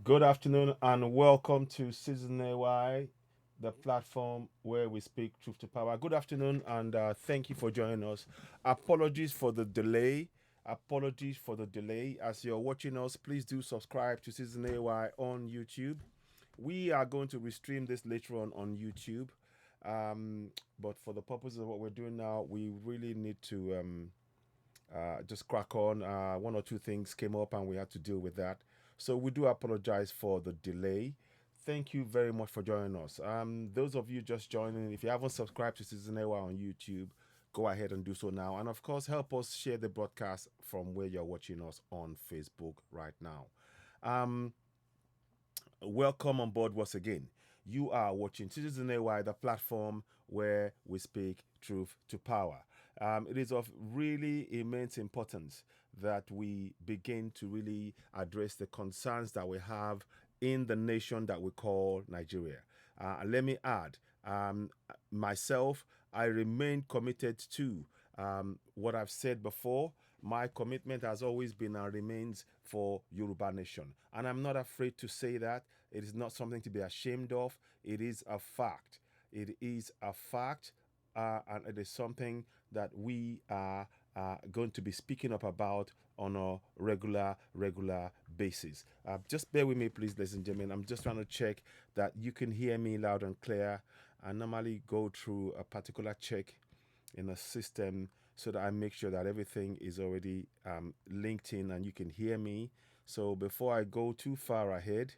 Good afternoon and welcome to Season AY, the platform where we speak truth to power. Good afternoon and thank you for joining us. Apologies for the delay. Apologies for the delay. As you're watching us, please do subscribe to Season AY on YouTube. We are going to restream this later on YouTube. But for the purposes of what we're doing now, we really need to just crack on. One or two things came up and we had to deal with that. So we do apologize for the delay. Thank you very much for joining us. Those of you just joining, if you haven't subscribed to Season AY on YouTube, go ahead and do so now. And of course, help us share the broadcast from where you're watching us on Facebook right now. Um, Welcome on board once again. You are watching Citizen AY, the platform where we speak truth to power. It is of really immense importance that we begin to really address the concerns that we have in the nation that we call Nigeria. Let me add, myself, I remain committed to what I've said before. My commitment has always been and remains for Yoruba Nation. And I'm not afraid to say that. It is not something to be ashamed of. It is a fact. It is a fact. And it is something that we are going to be speaking up about on a regular basis. Just bear with me, please, ladies and gentlemen. I'm just trying to check that you can hear me loud and clear. I normally go through a particular check in a system so that I make sure that everything is already linked in and you can hear me. So before I go too far ahead,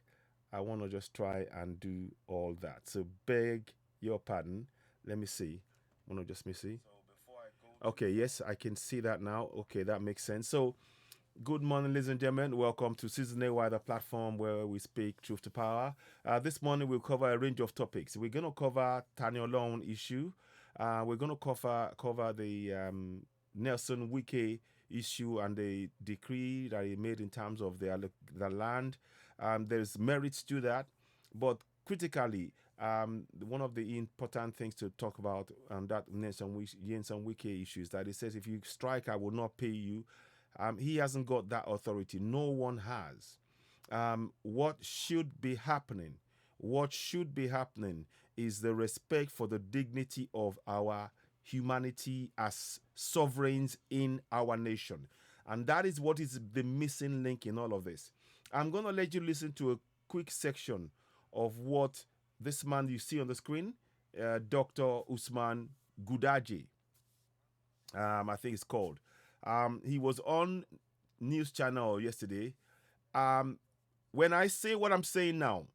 I want to just try and do all that. So beg your pardon. Let me see. Want to just me see. Okay, yes, I can see that now. Okay, that makes sense. So good morning, ladies and gentlemen. Welcome to Season AY, the platform where we speak truth to power. This morning we'll cover a range of topics. We're going to cover Tanya Loan issue. We're going to cover the Nelson Wike issue and the decree that he made in terms of the land. There's merits to that, but critically, one of the important things to talk about that Nelson Wike issue is that he says if you strike, I will not pay you. He hasn't got that authority. No one has. What should be happening? What should be happening is the respect for the dignity of our humanity as sovereigns in our nation. And that is what is the missing link in all of this. I'm going to let you listen to a quick section of what this man you see on the screen, Dr. Usman Gudaji, I think it's called. He was on news channel yesterday. Um, when I say what I'm saying now,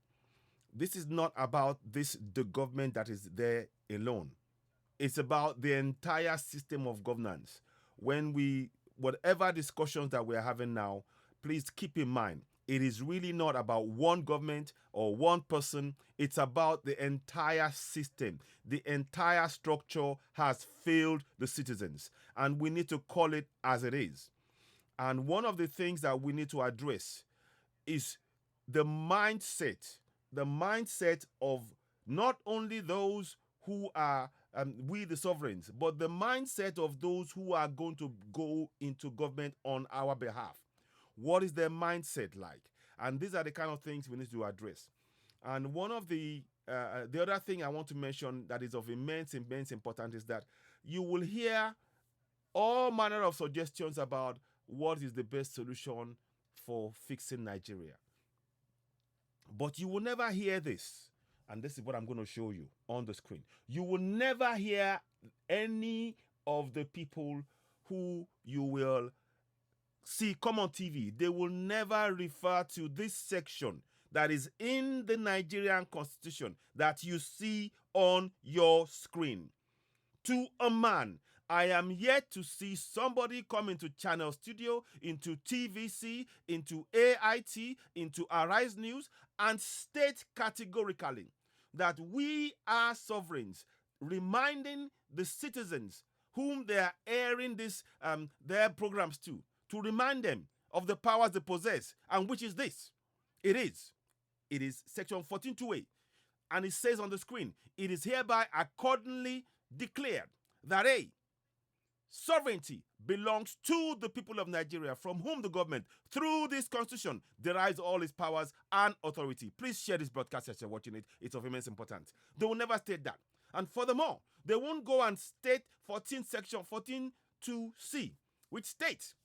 this is not about the government that is there alone. It's about the entire system of governance. Whatever discussions that we're having now, please keep in mind, it is really not about one government or one person. It's about the entire system. The entire structure has failed the citizens, and we need to call it as it is. And one of the things that we need to address is the mindset of not only those who are we the sovereigns, but the mindset of those who are going to go into government on our behalf. What is their mindset like? And these are the kind of things we need to address. And one of the other thing I want to mention that is of immense importance is that you will hear all manner of suggestions about what is the best solution for fixing Nigeria. But you will never hear this. And this is what I'm going to show you on the screen. You will never hear any of the people who you will see come on TV. They will never refer to this section that is in the Nigerian Constitution that you see on your screen. To a man, I am yet to see somebody come into Channel Studio, into TVC, into AIT, into Arise News, and state categorically that we are sovereigns, reminding the citizens whom they are airing their programs to remind them of the powers they possess, and which is this. It is section 14.2a, and it says on the screen, it is hereby accordingly declared that A, sovereignty belongs to the people of Nigeria, from whom the government, through this constitution, derives all its powers and authority. Please share this broadcast as you're watching it. It's of immense importance. They will never state that. And furthermore, they won't go and state section 14(2)(c), which states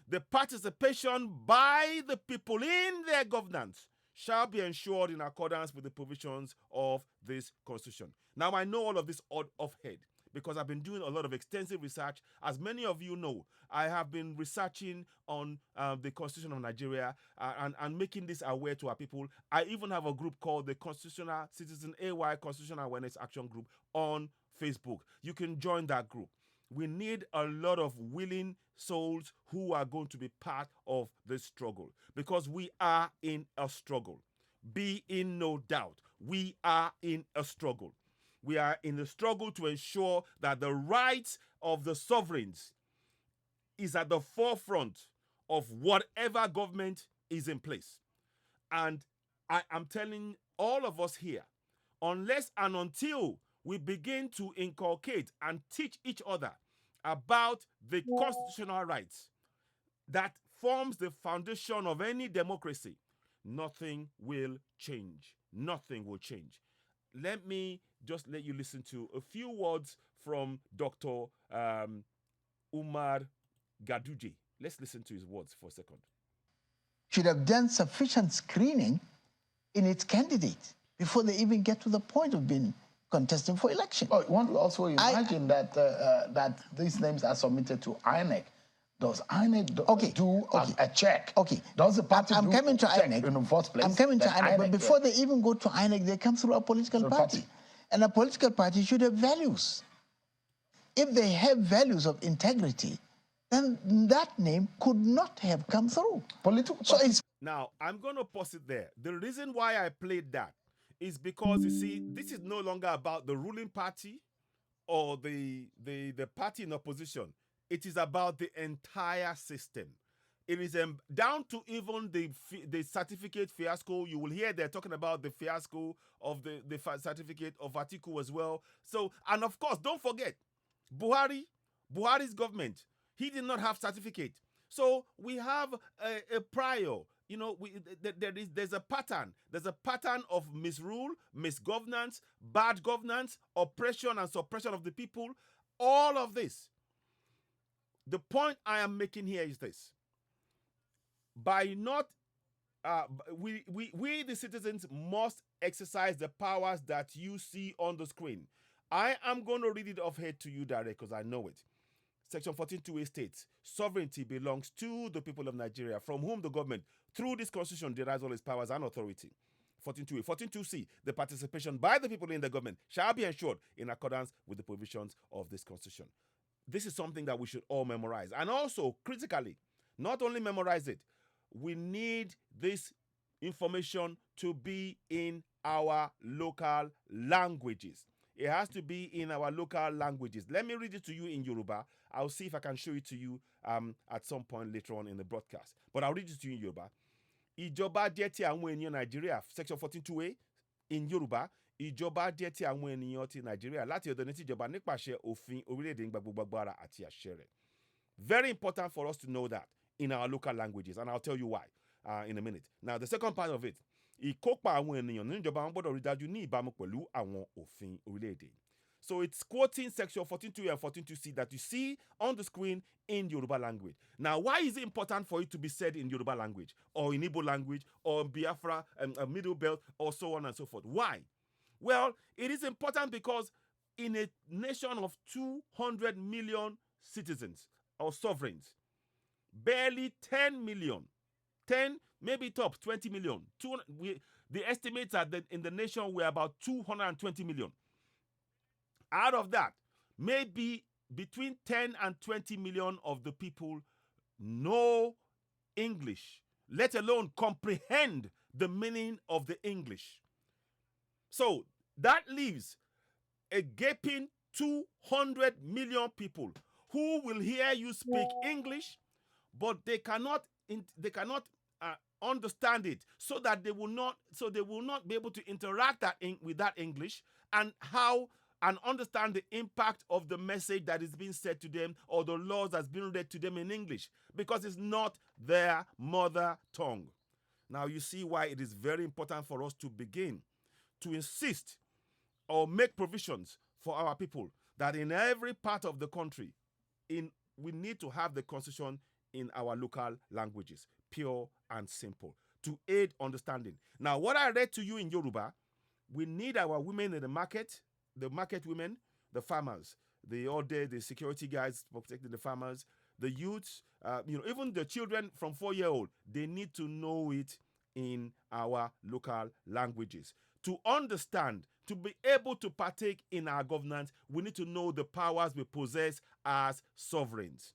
the participation by the people in their governance shall be ensured in accordance with the provisions of this constitution. Now, I know all of this off head because I've been doing a lot of extensive research. As many of you know, I have been researching on the Constitution of Nigeria and making this aware to our people. I even have a group called the Constitutional Citizen AY Constitutional Awareness Action Group on Facebook. You can join that group. We need a lot of willing souls who are going to be part of this struggle, because we are in a struggle. Be in no doubt, we are in a struggle. We are in a struggle to ensure that the rights of the sovereigns is at the forefront of whatever government is in place. And I am telling all of us here, unless and until we begin to inculcate and teach each other about the constitutional rights that forms the foundation of any democracy, nothing will change. Nothing will change. Let me just let you listen to a few words from Dr. Umar Gaduje. Let's listen to his words for a second. Should have done sufficient screening in its candidates before they even get to the point of being contesting for election. Oh, one will also imagine that these names are submitted to INEC. Does INEC do a check? Okay. Does the party I'm coming to check INEC in the first place? I'm coming to INEC, but before they even go to INEC, they come through a political party. And a political party should have values. If they have values of integrity, then that name could not have come through. Now, I'm going to pause it there. The reason why I played that is because, you see, this is no longer about the ruling party or the party in opposition. It is about the entire system. It is down to even the certificate fiasco. You will hear they're talking about the fiasco of the certificate of Atiku as well. So, and of course, don't forget, Buhari's government, he did not have certificate. So we have a prior, you know, there's a pattern. There's a pattern of misrule, misgovernance, bad governance, oppression and suppression of the people. All of this. The point I am making here is this. By not, we the citizens must exercise the powers that you see on the screen. I am going to read it off here to you direct because I know it. Section 14(2)(a) states, sovereignty belongs to the people of Nigeria, from whom the government, through this constitution, derives all its powers and authority. 14(2)(a). 14(2)(c), the participation by the people in the government shall be ensured in accordance with the provisions of this constitution. This is something that we should all memorize. And also, critically, not only memorize it, we need this information to be in our local languages. It has to be in our local languages. Let me read it to you in Yoruba. I'll see if I can show it to you at some point later on in the broadcast. But I'll read it to you in Yoruba. Ìjọba jẹ́ ti àwọn ènìyàn Nàìjíríà, section 14(2)(a) in Yoruba. Ìjọba jẹ́ ti àwọn ènìyàn ti Nàìjíríà láti ọ̀dọ̀ ní tìjọba nípasẹ̀ òfin orílẹ̀-èdè nígbà gbogbo agbára àti àṣẹ rẹ̀. Very important for us to know that in our local languages, and I'll tell you why in a minute. Now, the second part of it, ìkópa àwọn ènìyàn nínú ìjọba wọn gbọ́dọ̀ rí dájú ní ìbámu pẹ̀lú àwọn òfin orílẹ̀-èdè. So it's quoting section 14(2)(a) and 14(2)(c) that you see on the screen in Yoruba language. Now, why is it important for it to be said in Yoruba language or in Igbo language or in Biafra, a Middle Belt, or so on and so forth? Why? Well, it is important because in a nation of 200 million citizens or sovereigns, barely 10 million, 10, maybe top 20 million. The estimates are that in the nation were about 220 million. Out of that, maybe between 10 and 20 million of the people know English, let alone comprehend the meaning of the English. So that leaves a gaping 200 million people who will hear you speak English, but they cannot understand it, so that they will not be able to interact with that English, and and understand the impact of the message that is being said to them or the laws that's being read to them in English, because it's not their mother tongue. Now you see why it is very important for us to begin to insist or make provisions for our people that in every part of the country, we need to have the constitution in our local languages, pure and simple, to aid understanding. Now, what I read to you in Yoruba, we need our women in the market women, the farmers, the security guys protecting the farmers, the youths, even the children from 4-year-old, they need to know it in our local languages. To understand, to be able to partake in our governance, we need to know the powers we possess as sovereigns.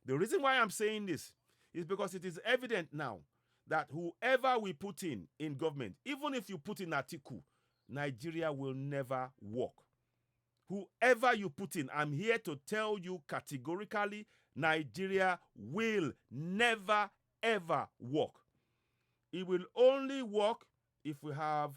The reason why I'm saying this is because it is evident now that whoever we put in government, even if you put in Atiku, Nigeria will never work. Whoever you put in, I'm here to tell you categorically, Nigeria will never, ever work. It will only work if we have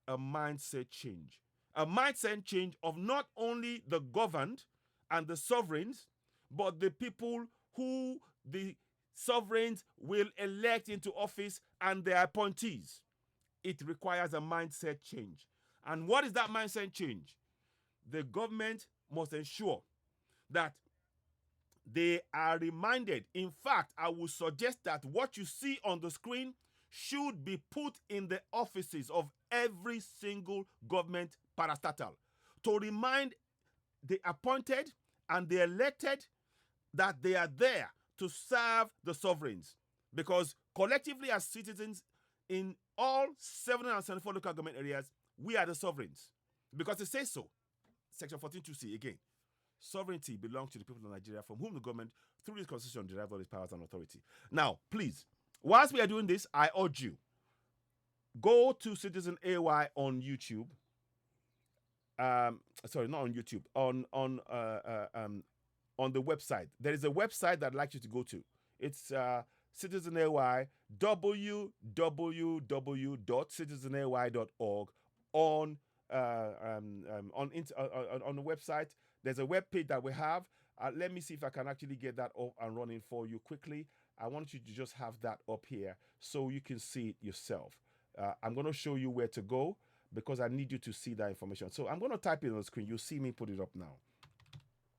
a mindset change. A mindset change of not only the governed and the sovereigns, but the people who the sovereigns will elect into office and their appointees. It requires a mindset change. And what is that mindset change? The government must ensure that they are reminded. In fact, I would suggest that what you see on the screen should be put in the offices of every single government parastatal to remind the appointed and the elected that they are there to serve the sovereigns. Because collectively as citizens in all 774 local government areas, we are the sovereigns. Because it says so. Section 14(2)(c) again. Sovereignty belongs to the people of Nigeria, from whom the government, through this constitution, derives all its powers and authority. Now, please, whilst we are doing this, I urge you, go to Citizen AY on YouTube. Sorry, not on YouTube. On the website. There is a website that I'd like you to go to. It's Citizen AY, www.citizenay.org. On the website, there's a web page that we have. Let me see if I can actually get that up and running for you quickly. I want you to just have that up here so you can see it yourself. I'm going to show you where to go because I need you to see that information. So I'm going to type it on the screen. You'll see me put it up now.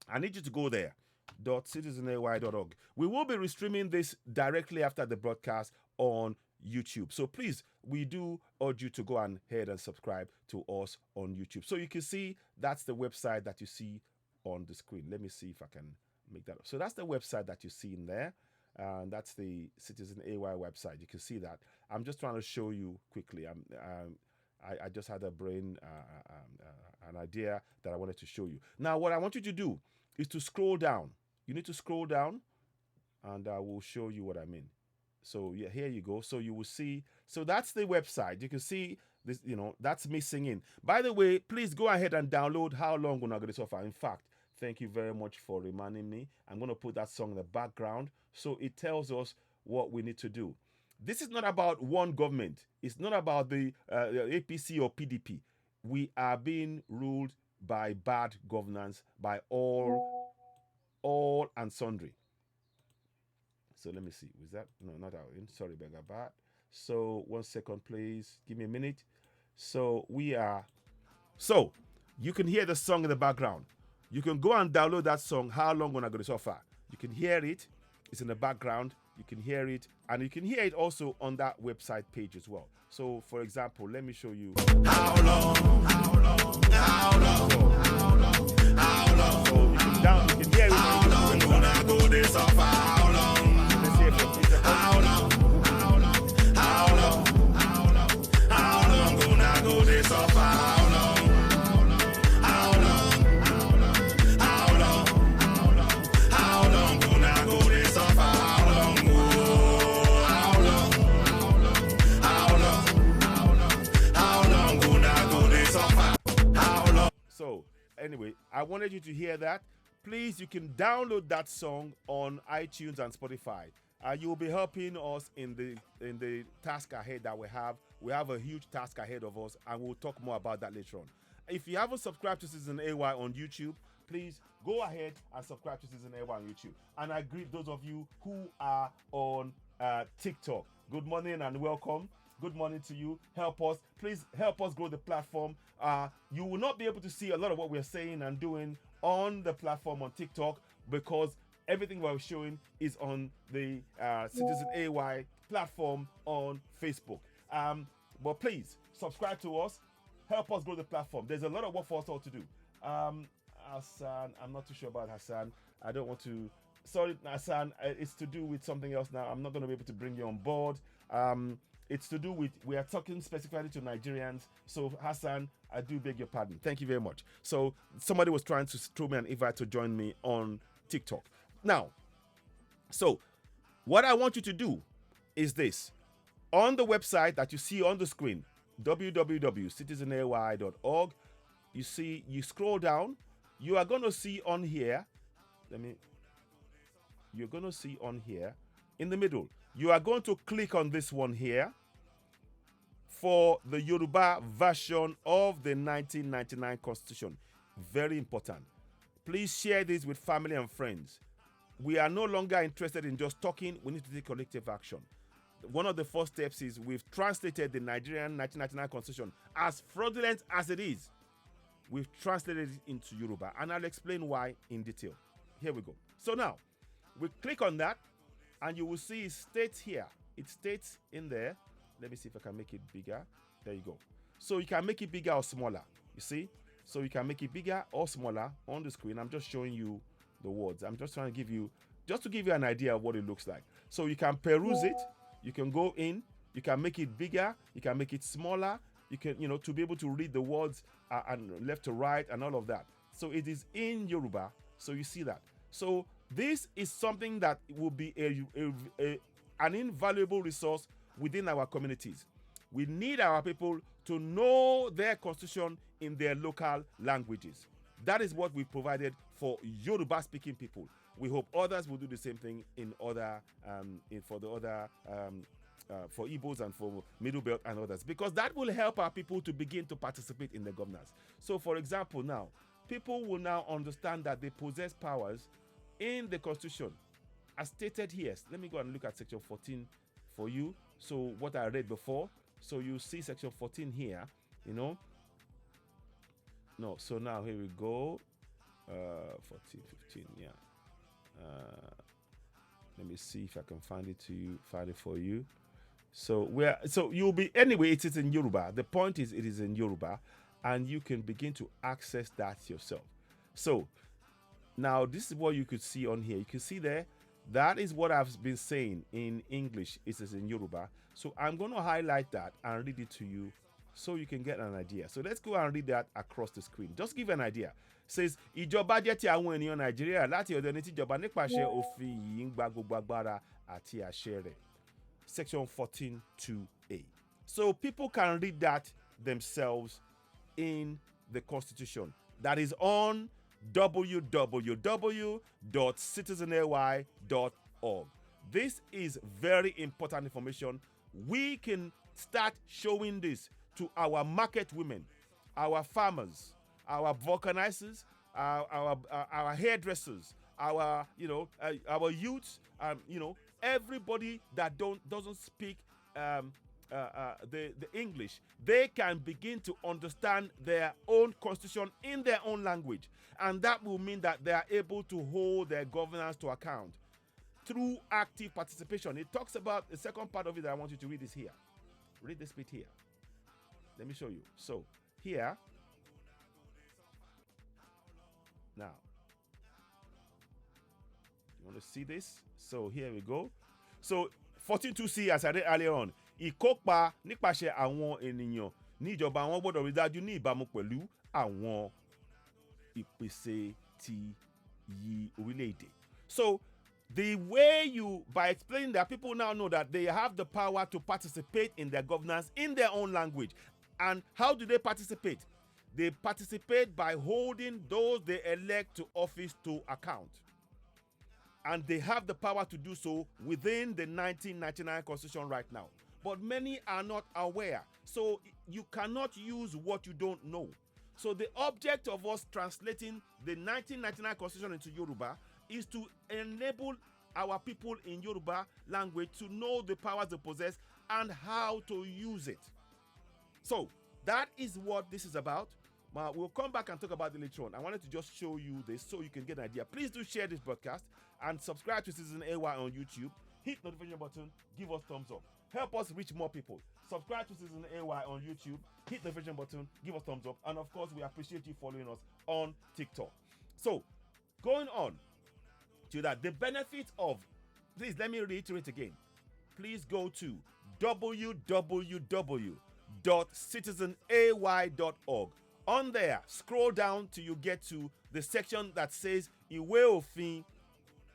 I need you to go there, .citizenay.org. We will be restreaming this directly after the broadcast on YouTube. So please, we do urge you to go ahead and subscribe to us on YouTube. So you can see that's the website that you see on the screen. Let me see if I can make that up. So that's the website that you see in there. That's the Citizen AY website. You can see that. I'm just trying to show you quickly. I just had an idea that I wanted to show you. Now, what I want you to do is to scroll down. You need to scroll down, and I will show you what I mean. So yeah, here you go. So you will see. So that's the website. You can see this. That's me singing. By the way, please go ahead and download How Long Will Not Go This Offer. In fact, thank you very much for reminding me. I'm going to put that song in the background so it tells us what we need to do. This is not about one government. It's not about the APC or PDP. We are being ruled by bad governance, by all and sundry. So let me see. Was that? No, not out in. Sorry, Begabat. So 1 second, please. Give me a minute. So we are. So you can hear the song in the background. You can go and download that song, How Long Will I Go This Offer. You can hear it. It's in the background. You can hear it. And you can hear it also on that website page as well. So, for example, let me show you. How long? How long? How long? How long? How long? So you can hear it. How long will I go this offer? How long? Let's see if it's how long? How long? How long? How long? How long will I go this offer? How long? How long? How long? How long? How long will I go this offer? How long? How long? How long? How long will I go this offer? How long? So anyway, I wanted you to hear that. Please, you can download that song on iTunes and Spotify. You will be helping us in the task ahead that we have. We have a huge task ahead of us, and we'll talk more about that later on. If you haven't subscribed to Citizen AY on YouTube, please go ahead and subscribe to Citizen AY on YouTube. And I greet those of you who are on TikTok. Good morning and welcome. Good morning to you. Help us. Please help us grow the platform. You will not be able to see a lot of what we're saying and doing on the platform on TikTok because everything we're showing is on the Citizen AY platform on Facebook. But please subscribe to us. Help us grow the platform. There's a lot of work for us all to do. Hassan, I'm not too sure about Hassan. I don't want to. Sorry, Hassan. It's to do with something else now. I'm not going to be able to bring you on board. It's to do with, we are talking specifically to Nigerians. So, Hassan, I do beg your pardon. Thank you very much. So, somebody was trying to throw me an invite to join me on TikTok. Now, so what I want you to do is this. On the website that you see on the screen, www.citizenay.org, you scroll down, you are going to see on here, you're going to see on here, in the middle, you are going to click on this one here for the Yoruba version of the 1999 Constitution. Very important. Please share this with family and friends. We are no longer interested in just talking. We need to take collective action. One of the first steps is we've translated the Nigerian 1999 Constitution, as fraudulent as it is. We've translated it into Yoruba, and I'll explain why in detail. Here we go. So now, we click on that, and you will see it states here. It states in there. Let me see if I can make it bigger. There you go. So you can make it bigger or smaller. You see? So you can make it bigger or smaller on the screen. I'm just showing you the words. I'm just trying to give you an idea of what it looks like. So you can peruse it. You can go in. You can make it bigger. You can make it smaller. You can, to be able to read the words and left to right and all of that. So it is in Yoruba. So you see that. So this is something that will be an invaluable resource within our communities. We need our people to know their constitution in their local languages. That is what we provided for Yoruba-speaking people. We hope others will do the same thing in other, for Igbos and for Middle Belt and others, because that will help our people to begin to participate in the governance. So, for example, now people will now understand that they possess powers in the Constitution, as stated here. Let me go and look at Section 14 for you. So, what I read before. So you see Section 14 here. No. So now here we go. 14, 15. Yeah. Let me see if I can find it for you. So you'll be, anyway, it is in Yoruba. The point is it is in Yoruba, and you can begin to access that yourself. So now this is what you could see on here. You can see there, that is what I've been saying in English. It is in Yoruba. So I'm going to highlight that and read it to you so you can get an idea. So let's go and read that across the screen. Just give an idea. It says, ìjọba jẹ́ ti àwọn ènìyàn Nàìjíríà láti ọ̀dọ̀ ẹni tí ìjọba nípasẹ̀ òfin yìí ń gba gbogbo agbára àti àṣẹ rẹ̀. Section 14(2)(a). So people can read that themselves in the Constitution. That is on www.citizenay.org. This is very important information. We can start showing this to our market women, our farmers, our vulcanizers, our hairdressers, our youths, everybody that doesn't speak the English. They can begin to understand their own constitution in their own language, and that will mean that they are able to hold their governance to account through active participation. It talks about the second part of it that I want you to read is here. Read this bit here. Let me show you. So here, now, you want to see this? So here we go. So 14(2)(c), as I read earlier on, ìkópa nípasẹ̀ àwọn ènìyàn ní ìjọba àwọn gbọ́dọ̀ rí dájú ní ìbámu pẹ̀lú àwọn ìpèsè ti yí orílẹ̀-èdè. So the way by explaining that, people now know that they have the power to participate in their governance in their own language. And how do they participate? They participate by holding those they elect to office to account. And they have the power to do so within the 1999 Constitution right now. But many are not aware. So you cannot use what you don't know. So the object of us translating the 1999 Constitution into Yoruba is to enable our people in Yoruba language to know the powers they possess and how to use it. So that is what this is about. We'll come back and talk about it later on. I wanted to just show you this so you can get an idea. Please do share this broadcast and subscribe to Citizen AY on YouTube. Hit the notification button, give us thumbs up. Help us reach more people. Subscribe to Citizen AY on YouTube, hit the notification button, give us thumbs up, and of course, we appreciate you following us on TikTok. So, going on to that, the benefit of, please let me reiterate again. Please go to www.citizenay.org. On there, scroll down till you get to the section that says Ìwé òfin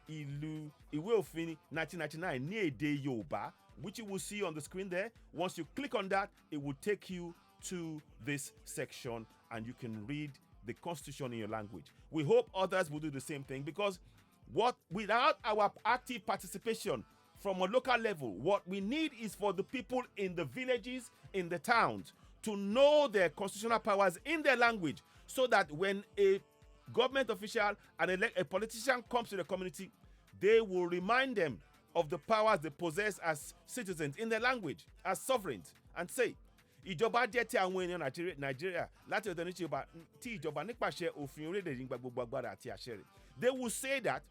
ìlú 1999 ní èdè Yorùbá, which you will see on the screen there. Once you click on that, it will take you to this section and you can read the Constitution in your language. We hope others will do the same thing, because without our active participation from a local level, what we need is for the people in the villages, in the towns, to know their constitutional powers in their language, so that when a government official and a politician comes to the community, they will remind them of the powers they possess as citizens in their language, as sovereigns, and say, ìjọba jẹ́ ti àwọn ènìyàn Nàìjíríà láti ọ̀dọ̀ ní tí ìjọba nípasẹ̀ òfin orílẹ̀-èdè ní gbogbo agbára àti àṣẹ rẹ̀. They will say that,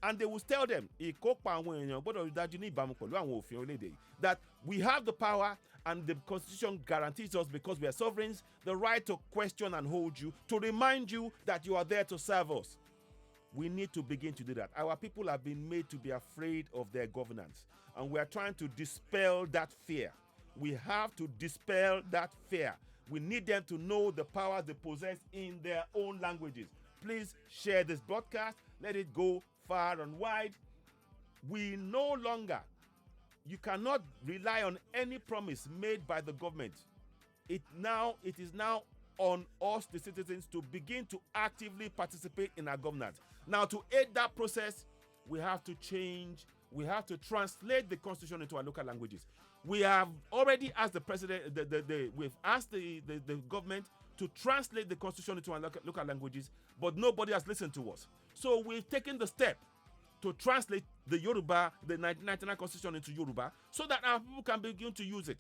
and they will tell them, ìkópa àwọn èèyàn gbọ́dọ̀ rí dájú ní ìbámu pẹ̀lú àwọn òfin orílẹ̀-èdè, that we have the power and the Constitution guarantees us, because we are sovereigns, the right to question and hold you, to remind you that you are there to serve us. We need to begin to do that. Our people have been made to be afraid of their governance, and we are trying to dispel that fear. We have to dispel that fear. We need them to know the powers they possess in their own languages. Please share this broadcast. Let it go far and wide. We no longer, you cannot rely on any promise made by the government. It is now on us, the citizens, to begin to actively participate in our governance. Now, to aid that process, we have to change. We have to translate the Constitution into our local languages. We have already asked the president, we've asked the government to translate the Constitution into our local languages, but nobody has listened to us. So we've taken the step to translate the Yoruba, the 1999 Constitution into Yoruba, so that our people can begin to use it.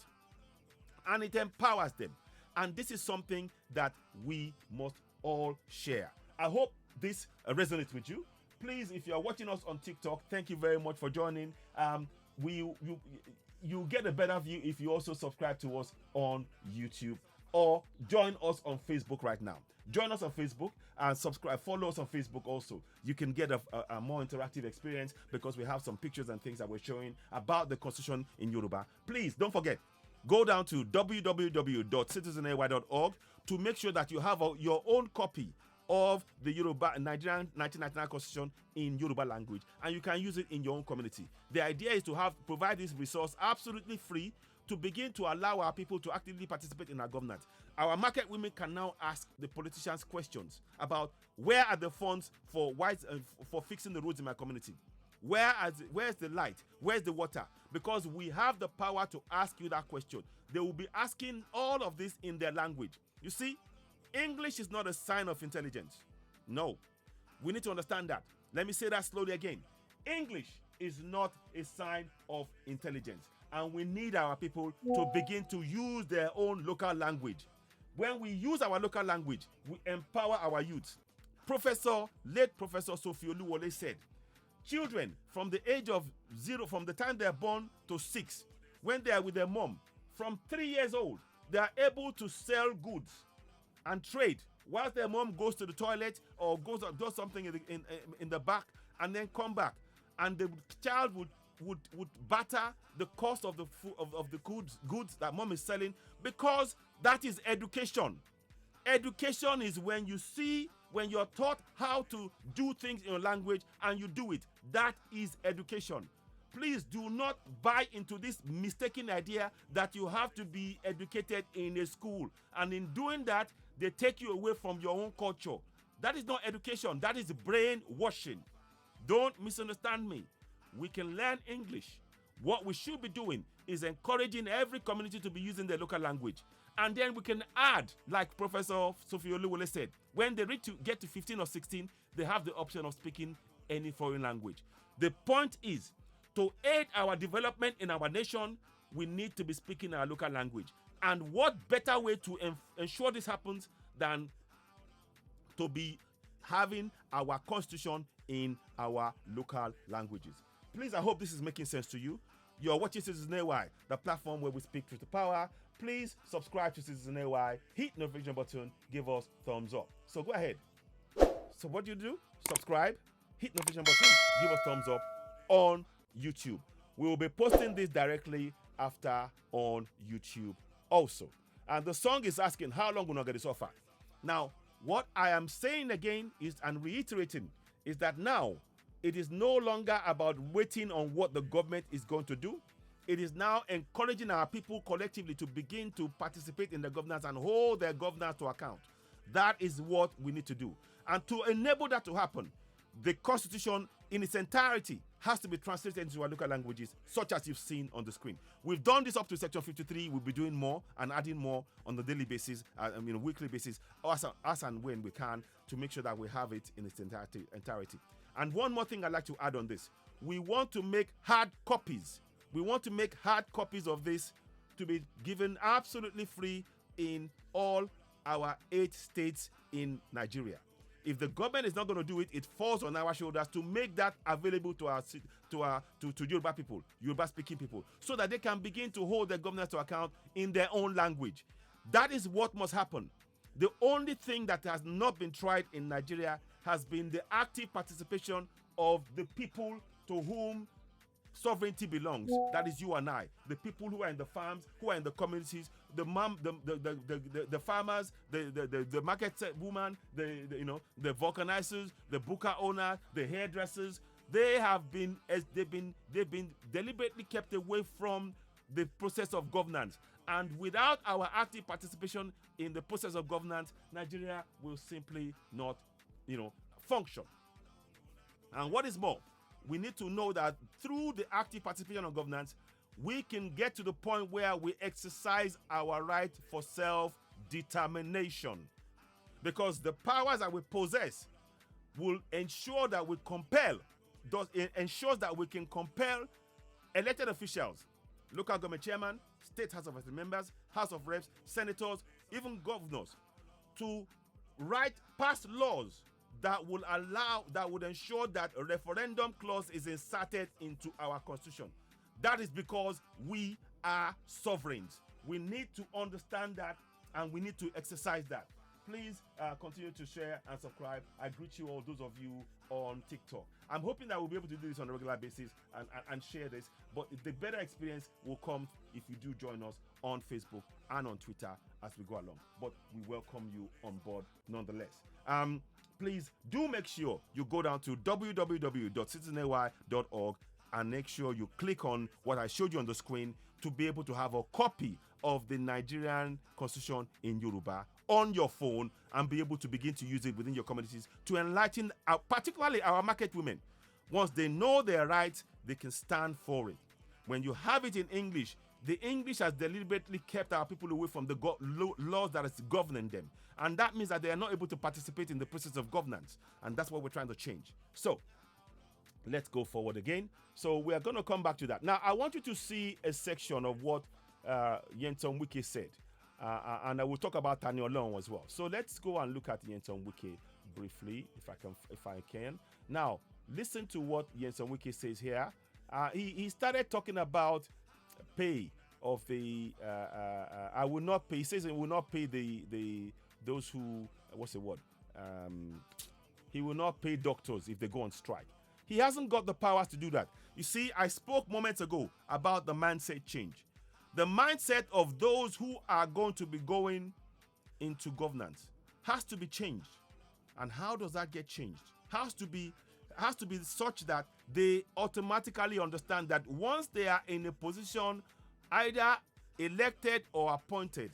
And it empowers them. And this is something that we must all share. I hope this resonates with you. Please, if you're watching us on TikTok, thank you very much for joining. You get a better view if you also subscribe to us on YouTube, or join us on Facebook right now. Join us on Facebook and subscribe. Follow us on Facebook also. You can get a more interactive experience, because we have some pictures and things that we're showing about the Constitution in Yoruba. Please don't forget, go down to www.citizenay.org to make sure that you have your own copy of the Nigerian 1999 Constitution in Yoruba language, and you can use it in your own community. The idea is to provide this resource absolutely free, to begin to allow our people to actively participate in our governance. Our market women can now ask the politicians questions about, where are the funds for fixing the roads in my community? Where's the light? Where's the water? Because we have the power to ask you that question. They will be asking all of this in their language. You see, English is not a sign of intelligence. No. We need to understand that. Let me say that slowly again. English is not a sign of intelligence. And we need our people to begin to use their own local language. When we use our local language, we empower our youth. Late Professor Sophie Oluwole said, children from the age of 0, from the time they are born to 6, when they are with their mom, from 3 years old, they are able to sell goods and trade whilst their mom goes to the toilet or does something in the back, and then come back, and the child would barter the cost of the goods that mom is selling, because that is education. Education is when you're taught how to do things in your language and you do it. That is education. Please do not buy into this mistaken idea that you have to be educated in a school, and in doing that, they take you away from your own culture. That is not education. That is brainwashing. Don't misunderstand me. We can learn English. What we should be doing is encouraging every community to be using their local language. And then we can add, like Professor Sophie Oluwole said, when they get to 15 or 16, they have the option of speaking any foreign language. The point is, to aid our development in our nation, we need to be speaking our local language. And what better way to ensure this happens than to be having our constitution in our local languages? Please, I hope this is making sense to you. You're watching Citizen AY, the platform where we speak truth to power. Please subscribe to Citizen AY, hit the notification button, give us thumbs up. So go ahead. So what do? Subscribe, hit the notification button, give us thumbs up on YouTube. We will be posting this directly after on YouTube also. And the song is asking, how long will not get this offer? Now, what I am saying again is, and reiterating, is that now it is no longer about waiting on what the government is going to do. It is now encouraging our people collectively to begin to participate in the governance and hold their governance to account. That is what we need to do. And to enable that to happen, the Constitution in its entirety has to be translated into our local languages, such as you've seen on the screen. We've done this up to Section 53. We'll be doing more and adding more on the daily basis, weekly basis, as and when we can, to make sure that we have it in its entirety. And one more thing I'd like to add on this. We want to make hard copies. We want to make hard copies of this to be given absolutely free in all our 8 states in Nigeria. If the government is not going to do it, it falls on our shoulders to make that available to Yoruba people, Yoruba-speaking people, so that they can begin to hold their governance to account in their own language. That is what must happen. The only thing that has not been tried in Nigeria has been the active participation of the people to whom sovereignty belongs. That is you and I, the people who are in the farms, who are in the communities, the farmers, the market woman, the vulcanizers, the buka owners, the hairdressers. They've been deliberately kept away from the process of governance. And without our active participation in the process of governance, Nigeria will simply not, function. And what is more, we need to know that through the active participation of governance, we can get to the point where we exercise our right for self-determination. Because the powers that we possess will ensure that we ensures that we can compel elected officials, local government chairman, state House of Assembly members, House of Reps, senators, even governors, to pass laws that would ensure that a referendum clause is inserted into our constitution. That is because we are sovereigns. We need to understand that, and we need to exercise that. Please continue to share and subscribe. I greet you all, those of you on TikTok. I'm hoping that we'll be able to do this on a regular basis and share this, but the better experience will come if you do join us on Facebook and on Twitter as we go along. But we welcome you on board nonetheless. Please do make sure you go down to www.citizenay.org and make sure you click on what I showed you on the screen to be able to have a copy of the Nigerian Constitution in Yoruba on your phone and be able to begin to use it within your communities to enlighten particularly our market women. Once they know their rights, they can stand for it. When you have it in English, the English has deliberately kept our people away from the laws that is governing them. And that means that they are not able to participate in the process of governance. And that's what we're trying to change. So let's go forward again. So we are going to come back to that. Now, I want you to see a section of what Nyesom Wike said. And I will talk about Tani Olohun as well. So let's go and look at Nyesom Wike briefly, if I can. Now, listen to what Nyesom Wike says here. He started talking about pay of the I will not pay. He says he will not pay those who, what's the word? He will not pay doctors if they go on strike. He hasn't got the powers to do that. You see, I spoke moments ago about the mindset change. The mindset of those who are going to be going into governance has to be changed. And how does that get changed? Has to be such that they automatically understand that once they are in a position, either elected or appointed,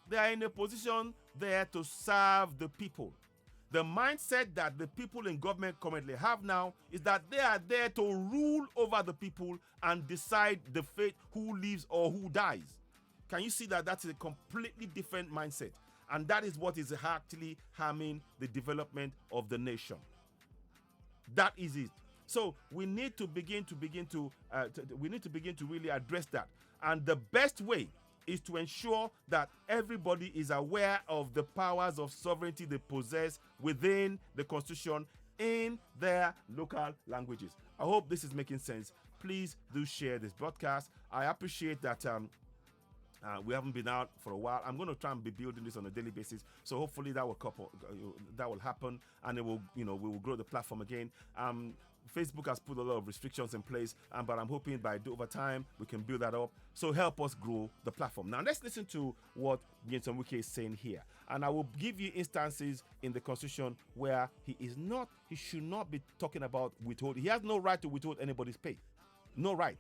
they are in a position there to serve the people. The mindset that the people in government currently have now is that they are there to rule over the people and decide the fate, who lives or who dies. Can you see that that's a completely different mindset? And that is what is actually harming the development of the nation. That is it. So we need to begin to really address that. And the best way is to ensure that everybody is aware of the powers of sovereignty they possess within the Constitution in their local languages. I hope this is making sense. Please do share this broadcast. I appreciate that we haven't been out for a while. I'm going to try and be building this on a daily basis, so hopefully that will happen, and it will, we will grow the platform again. Facebook has put a lot of restrictions in place, but I'm hoping over time we can build that up. So help us grow the platform. Now let's listen to what Nyesom Wike is saying here, and I will give you instances in the Constitution where he should not be talking about withholding. He has no right to withhold anybody's pay, no right.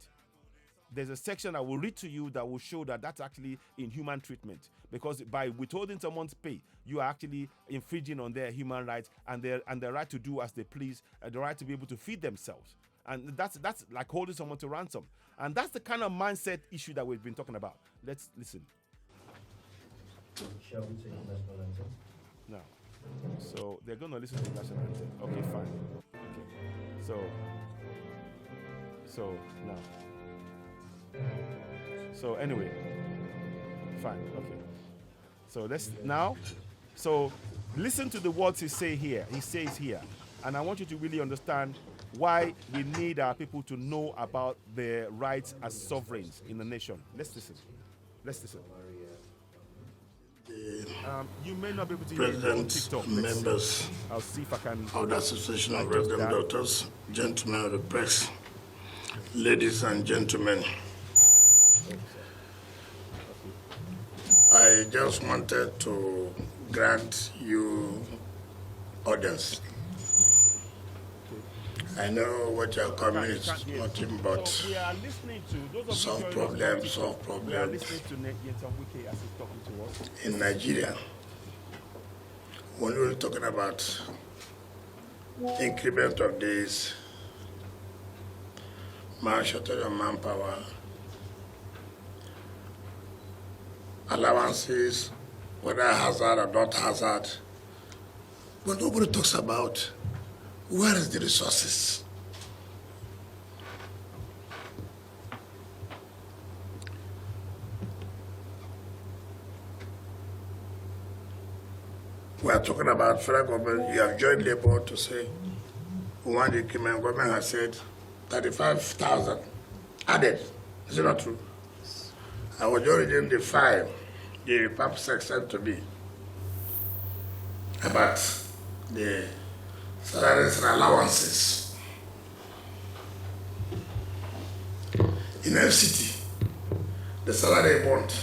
There's a section I will read to you that will show that that's actually inhuman treatment, because by withholding someone's pay, you are actually infringing on their human rights and their right to do as they please, the right to be able to feed themselves. And that's like holding someone to ransom. And that's the kind of mindset issue that we've been talking about. Let's listen. Shall we take the national anthem? No. So they're going to listen to the national anthem. Okay, fine. Okay. So now. So anyway, fine, okay. So let's now. So listen to the words he says here, and I want you to really understand why we need our people to know about their rights as sovereigns in the nation. Let's listen. You may not be able to hear it on TikTok. Members I'll see if I can. of the Association of Resident Doctors, gentlemen of the press, ladies and gentlemen. I just wanted to grant you audience. I know what you're coming is nothing but So we are listening to those solve of you joining us on problems, TikTok, solve We are problems listening to Nyesom Wike as he's talking to us. in Nigeria. When we were talking about increment of days, shortage of manpower, allowances, whether hazard or not hazard, but nobody talks about where is the resources. We are talking about federal government. You have joined labor to say we want the increment. Government has said 35,000 added. Is it not true? I was just reading the file the PAP sent to me about the salaries and allowances in FCT. The salary want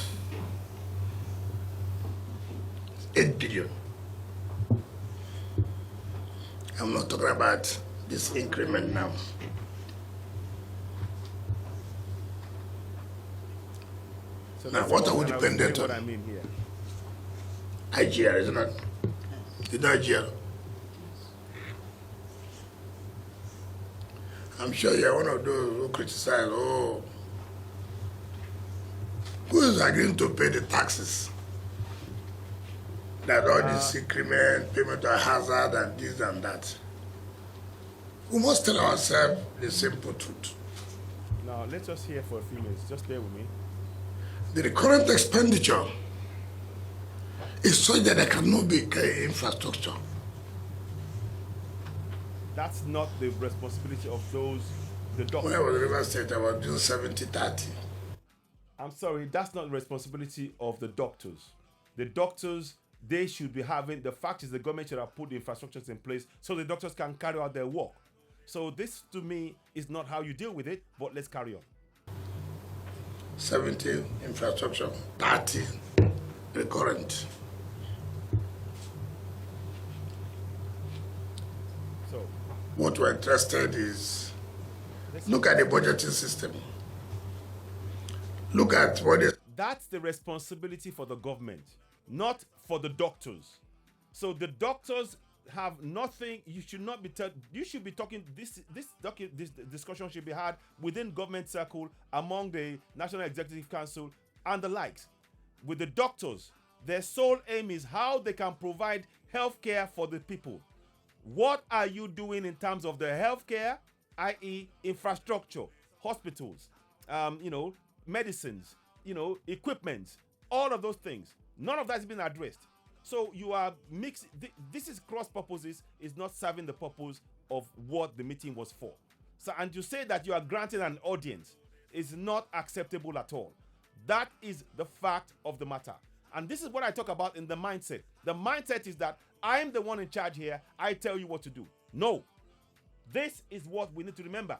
8 billion. I'm not talking about this increment now. So Now, that's what are we and I'll dependent explain on? What I mean here. IGR, isn't it? The IGR. I'm sure you're one of those who criticize, who is agreeing to pay the taxes? That all this increment, payment of hazard, and this and that. We must tell ourselves the simple truth. Now, let's just hear for a few minutes. Just bear with me. The recurrent expenditure is such that there cannot be infrastructure. That's not the responsibility of the doctors. When I was in River State, I was doing 70-30. I'm sorry, that's not the responsibility of the doctors. The doctors, they should be having, the fact is the government should have put the infrastructures in place so the doctors can carry out their work. So this, to me, is not how you deal with it, but let's carry on. 70 infrastructure, 30 recurrent. So, What we're interested is, look at the budgeting system. Look at what is. that's the responsibility for the government, not for the doctors. So the doctors have nothing. You should not be. You should be talking. This discussion should be had within government circle, among the National Executive Council and the likes, with the doctors. Their sole aim is how they can provide healthcare for the people. What are you doing in terms of the healthcare, i.e., infrastructure, hospitals, medicines, equipment, all of those things? None of that has been addressed. So you are mixed. This is cross purposes. Is not serving the purpose of what the meeting was for. So, and to say that you are granting an audience is not acceptable at all. That is the fact of the matter. And this is what I talk about in the mindset. The mindset is that I'm the one in charge here. I tell you what to do. No. This is what we need to remember.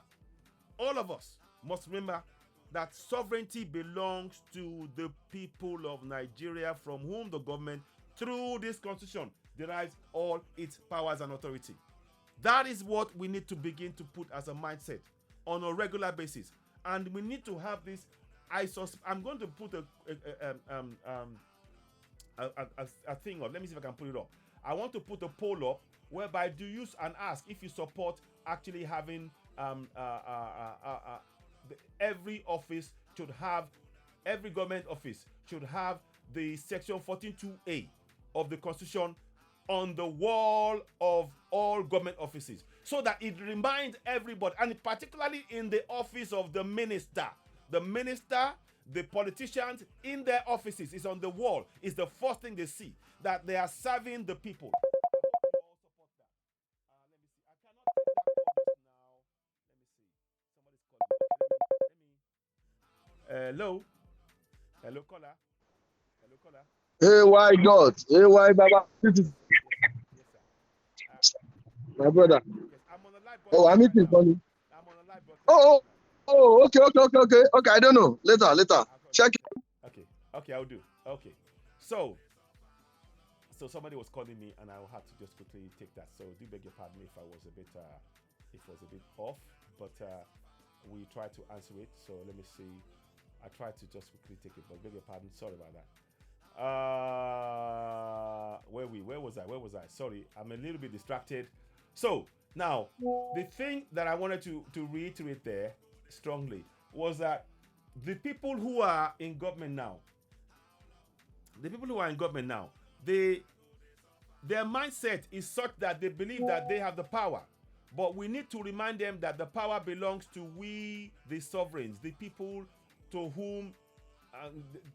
All of us must remember that sovereignty belongs to the people of Nigeria, from whom the government, through this constitution, derives all its powers and authority. That is what we need to begin to put as a mindset on a regular basis. And we need to have this. I'm going to put a thing up. Let me see if I can put it up. I want to put a poll up whereby do you and ask if you support actually having every office should have, every government office should have the section 14.2a of the constitution on the wall of all government offices, so that it reminds everybody, and particularly in the office of the minister, the politicians in their offices, is on the wall. Is the first thing they see, that they are serving the people. Let me see. I cannot take that call now. Let me see. Somebody's calling. Hello. Hello, caller. Hello, caller. Hey, why God? Hey, why Baba? This is Yes, sir. my brother. Yes, I'm on a live Oh, I'm broadcast meeting right now. calling. I'm on a live broadcast Oh, right oh, okay. I don't know. Later. Check it. now. Okay, I'll do. Okay. So somebody was calling me, and I had to just quickly take that. So do beg your pardon if I was a bit, off, but we tried to answer it. So let me see. I tried to just quickly take it, but beg your pardon. Sorry about that. Where was I? Sorry, I'm a little bit distracted. So now the thing that I wanted to reiterate there strongly was that the people who are in government now, their mindset is such that they believe that they have the power. But we need to remind them that the power belongs to we, the sovereigns, the people to whom,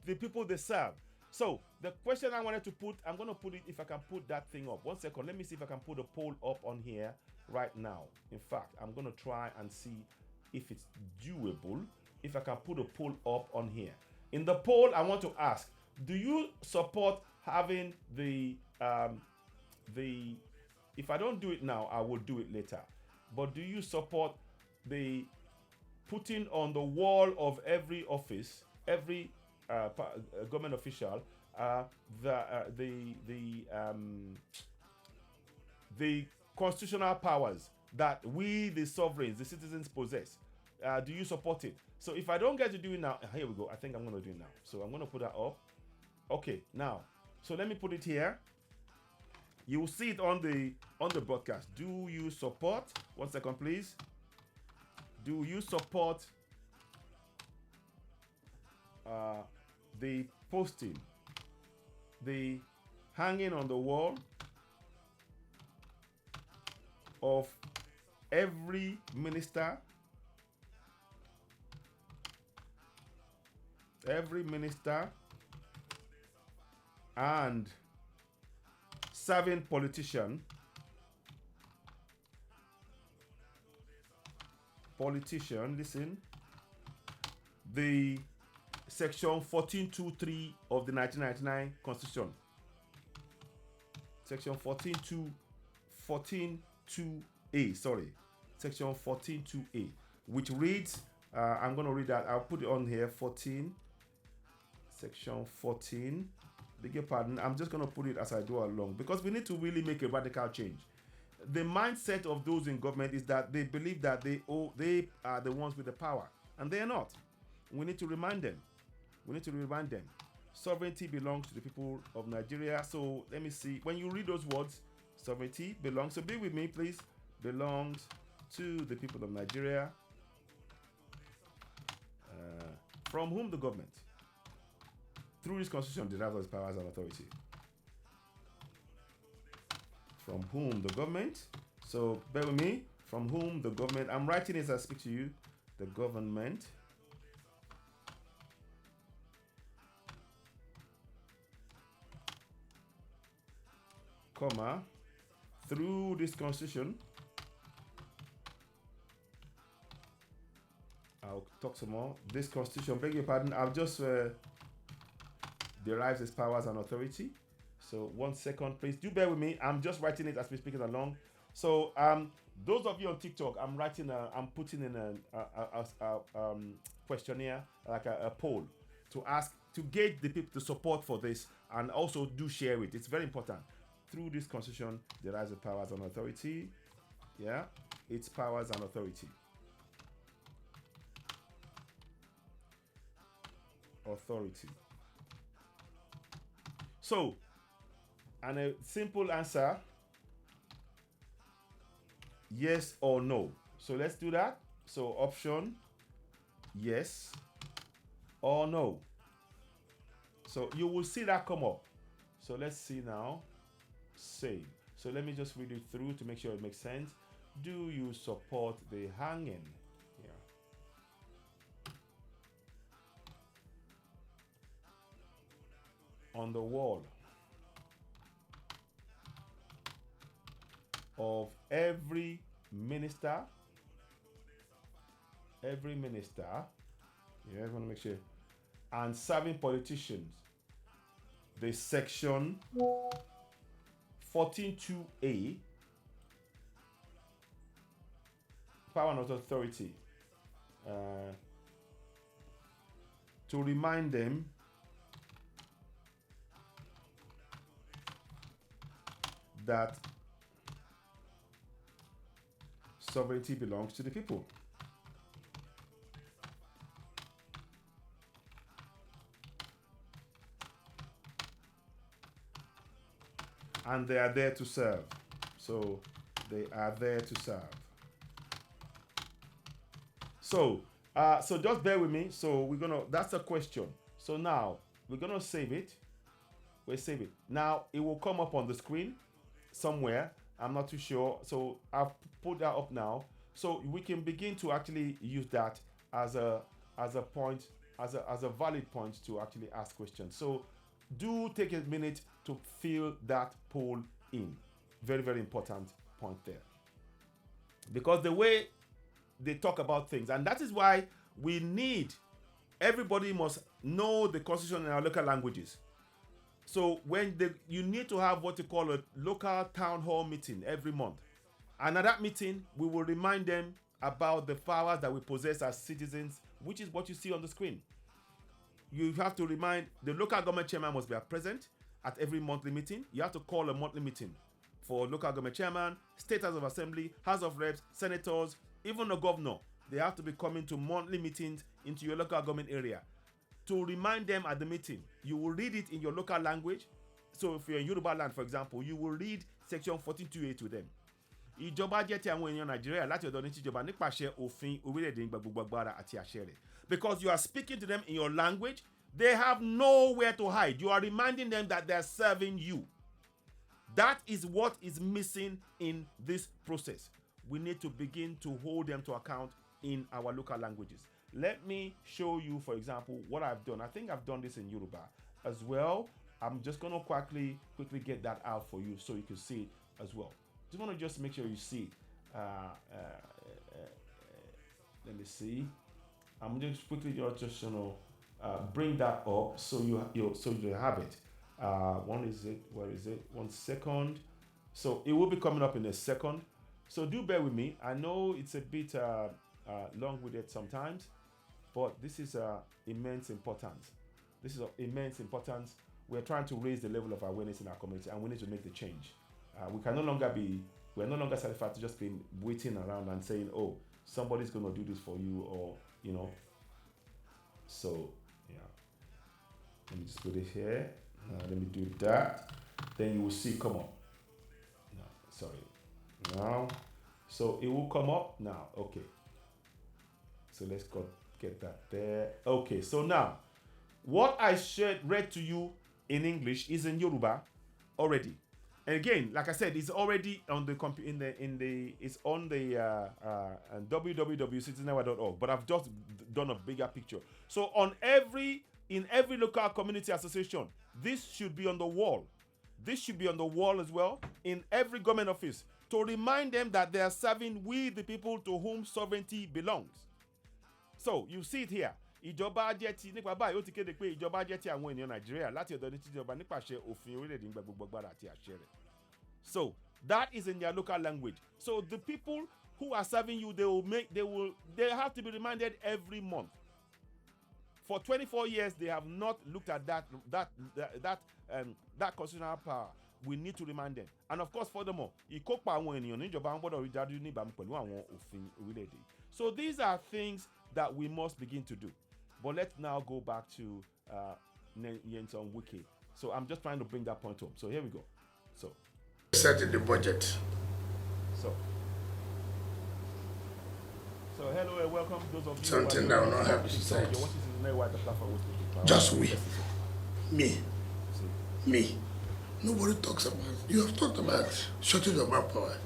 the people they serve. So the question I wanted to put, I'm going to put it, if I can put that thing up. 1 second, let me see if I can put a poll up on here right now. In fact, I'm going to try and see if it's doable, if I can put a poll up on here. In the poll, I want to ask, do you support having if I don't do it now, I will do it later. But do you support the putting on the wall of every office, every government official, the constitutional powers that we, the sovereigns, the citizens, possess? Do you support it? So if I don't get to do it now, here we go. I think I'm going to do it now. So I'm going to put that up. Okay, now, so let me put it here. You will see it on the broadcast. Do you support? 1 second, please. Do you support the posting, the hanging on the wall of every minister, and serving politician, listen, the section 14.2.3 of the 1999 Constitution. Section 14.2a, sorry. Section 14.2a, which reads, I'm going to read that. I'll put it on here, section 14. Beg your pardon, I'm just going to put it as I go along, because we need to really make a radical change. The mindset of those in government is that they believe that they are the ones with the power, and they are not. We need to remind them. Sovereignty belongs to the people of Nigeria. So let me see. When you read those words, Sovereignty belongs, so be with me please, belongs to the people of Nigeria, from whom the government, through this constitution, derives its powers and authority. From whom the government, so bear with me, from whom the government, I'm writing as I speak to you, the government comma, through this constitution, I'll talk some more. This constitution, beg your pardon, I've just derives its powers and authority. So 1 second, please. Do bear with me. I'm just writing it as we're speaking along. So those of you on TikTok, I'm putting in a questionnaire, like a poll, to ask, to gauge the people to support for this, and also do share it. It's very important. Through this constitution, derives its powers and authority. Yeah, its powers and authority. Authority. So, and a simple answer, yes or no. So let's do that. So option, yes or no. So you will see that come up. So let's see now. Save. So let me just read it through to make sure it makes sense. Do you support the hanging? Yeah. On the wall of every minister, yeah, I want to make sure, and serving politicians, the section 14.2a, power and authority, to remind them that sovereignty belongs to the people. And they are there to serve. So they are there to serve. So so just bear with me. So that's a question. So now we're gonna save it. We'll save it. Now it will come up on the screen somewhere. I'm not too sure. So I've put that up now. So we can begin to actually use that as a point, as a valid point to actually ask questions. So do take a minute to fill that poll in. Very, very important point there. Because the way they talk about things, and that is why we need, everybody must know the constitution in our local languages. So you need to have what you call a local town hall meeting every month. And at that meeting, we will remind them about the powers that we possess as citizens, which is what you see on the screen. You have to remind, the local government chairman must be present at every monthly meeting. You have to call a monthly meeting for local government chairman, state house of assembly, house of reps, senators, even the governor. They have to be coming to monthly meetings into your local government area. To remind them at the meeting, you will read it in your local language. So if you're in Yoruba land, for example, you will read section 14.2a to them. Ìjọba jẹ́ ti àwọn èèyàn Nàìjíríà láti ọ̀dọ̀ ní tìjọba nípasẹ̀ òfin orílẹ̀-èdè gbogbo agbára àti àṣẹ rẹ̀. Because you are speaking to them in your language, they have nowhere to hide. You are reminding them that they are serving you. That is what is missing in this process. We need to begin to hold them to account in our local languages. Let me show you, for example, what I've done. I think I've done this in Yoruba as well. I'm just going to quickly get that out for you so you can see it as well. Just want to just make sure you see it. Let me see. I'm just quickly just bring that up so you have it. Where is it? 1 second. So it will be coming up in a second. So do bear with me. I know it's a bit long-winded sometimes, but this is immense importance. This is of immense importance. We're trying to raise the level of awareness in our community, and we need to make the change. We're no longer satisfied to just be waiting around and saying, oh, somebody's going to do this for you, or, so, yeah. Let me just put it here. Let me do that. Then you will see, come on. Sorry. Now, so it will come up now. Okay. So let's get that there. Okay. So now, what I read to you in English is in Yoruba already. And again, like I said, it's already on the it's on the www.citizenhour.org. But I've just done a bigger picture. So in every local community association, this should be on the wall. This should be on the wall as well in every government office to remind them that they are serving we the people to whom sovereignty belongs. So you see it here. Ìjọba jẹ́ ti nípa báyìí ó ti kéde pé ìjọba jẹ́ ti àwọn ènìyàn Nàìjíríà láti ọ̀dọ̀ ní tíjọba nípasẹ̀ òfin orílẹ̀-èdè nígbà gbogbo agbára àti àṣẹ rẹ̀. So that is in their local language. So the people who are serving you, they have to be reminded every month. For 24 years, they have not looked at that constitutional power. We need to remind them. And of course, furthermore, ìkópa àwọn ènìyàn níjọba ń gbọ́dọ̀ rí dájú níbàámu pẹ̀lú àwọn òfin orílẹ̀-èdè. So these are things that we must begin to do. But let's now go back to Nyesom Wike. So I'm just trying to bring that point home. So here we go. So set in the budget. So hello and welcome those of you. Something that will not have to say. Just me. Nobody talks about it. You have talked about shortage of manpower.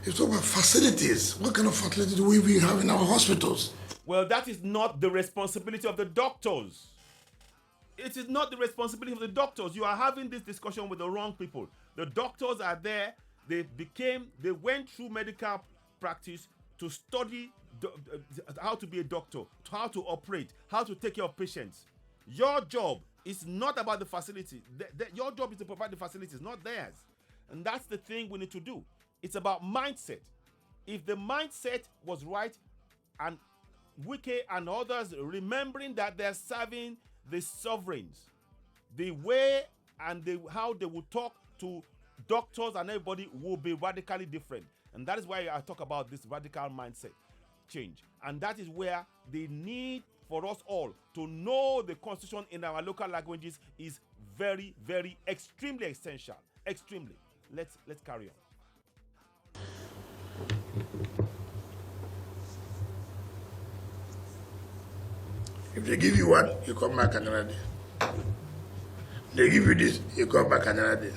You talk about facilities. What kind of facilities do we have in our hospitals? Well, that is not the responsibility of the doctors. It is not the responsibility of the doctors. You are having this discussion with the wrong people. The doctors are there. They went through medical practice to study how to be a doctor, how to operate, how to take care of patients. Your job is not about the facility. Your job is to provide the facilities, not theirs. And that's the thing we need to do. It's about mindset. If the mindset was right, and Wike and others remembering that they're serving the sovereigns, the way and how they will talk to doctors and everybody will be radically different. And that is why I talk about this radical mindset change. And that is where the need for us all to know the constitution in our local languages is very, very, extremely essential. Extremely. Let's carry on. If they give you one, you come back another day. They give you this, you come back another day.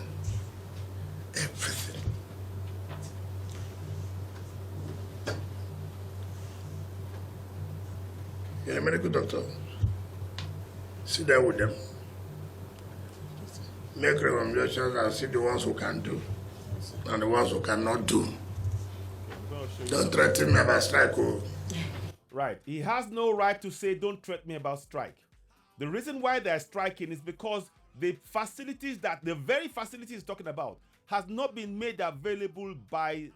Everything. You're a medical doctor. Sit down with them. Make recommendations and see the ones who can do and the ones who cannot do. Don't threaten me about strike. Right. He has no right to say, don't threaten me about strike. The reason why they're striking is because the very facilities he's talking about has not been made available by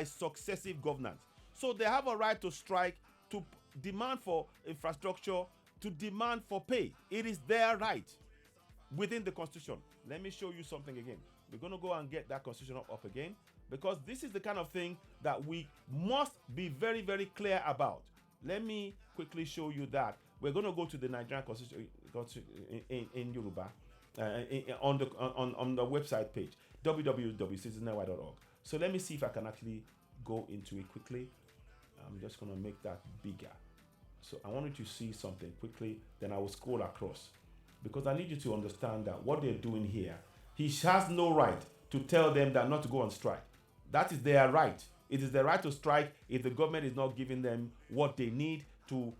successive governance. So they have a right to strike, to demand for infrastructure, to demand for pay. It is their right within the Constitution. Let me show you something again. We're going to go and get that Constitution up again, because this is the kind of thing that we must be very, very clear about. Let me quickly show you that. We're going to go to the Nigerian Constitution in Yoruba on the website page, www.citizenhour.org. So let me see if I can actually go into it quickly. I'm just going to make that bigger. So I want you to see something quickly, then I will scroll across, because I need you to understand that what they're doing here, he has no right to tell them that not to go on strike. That is their right. It is their right to strike if the government is not giving them what they need to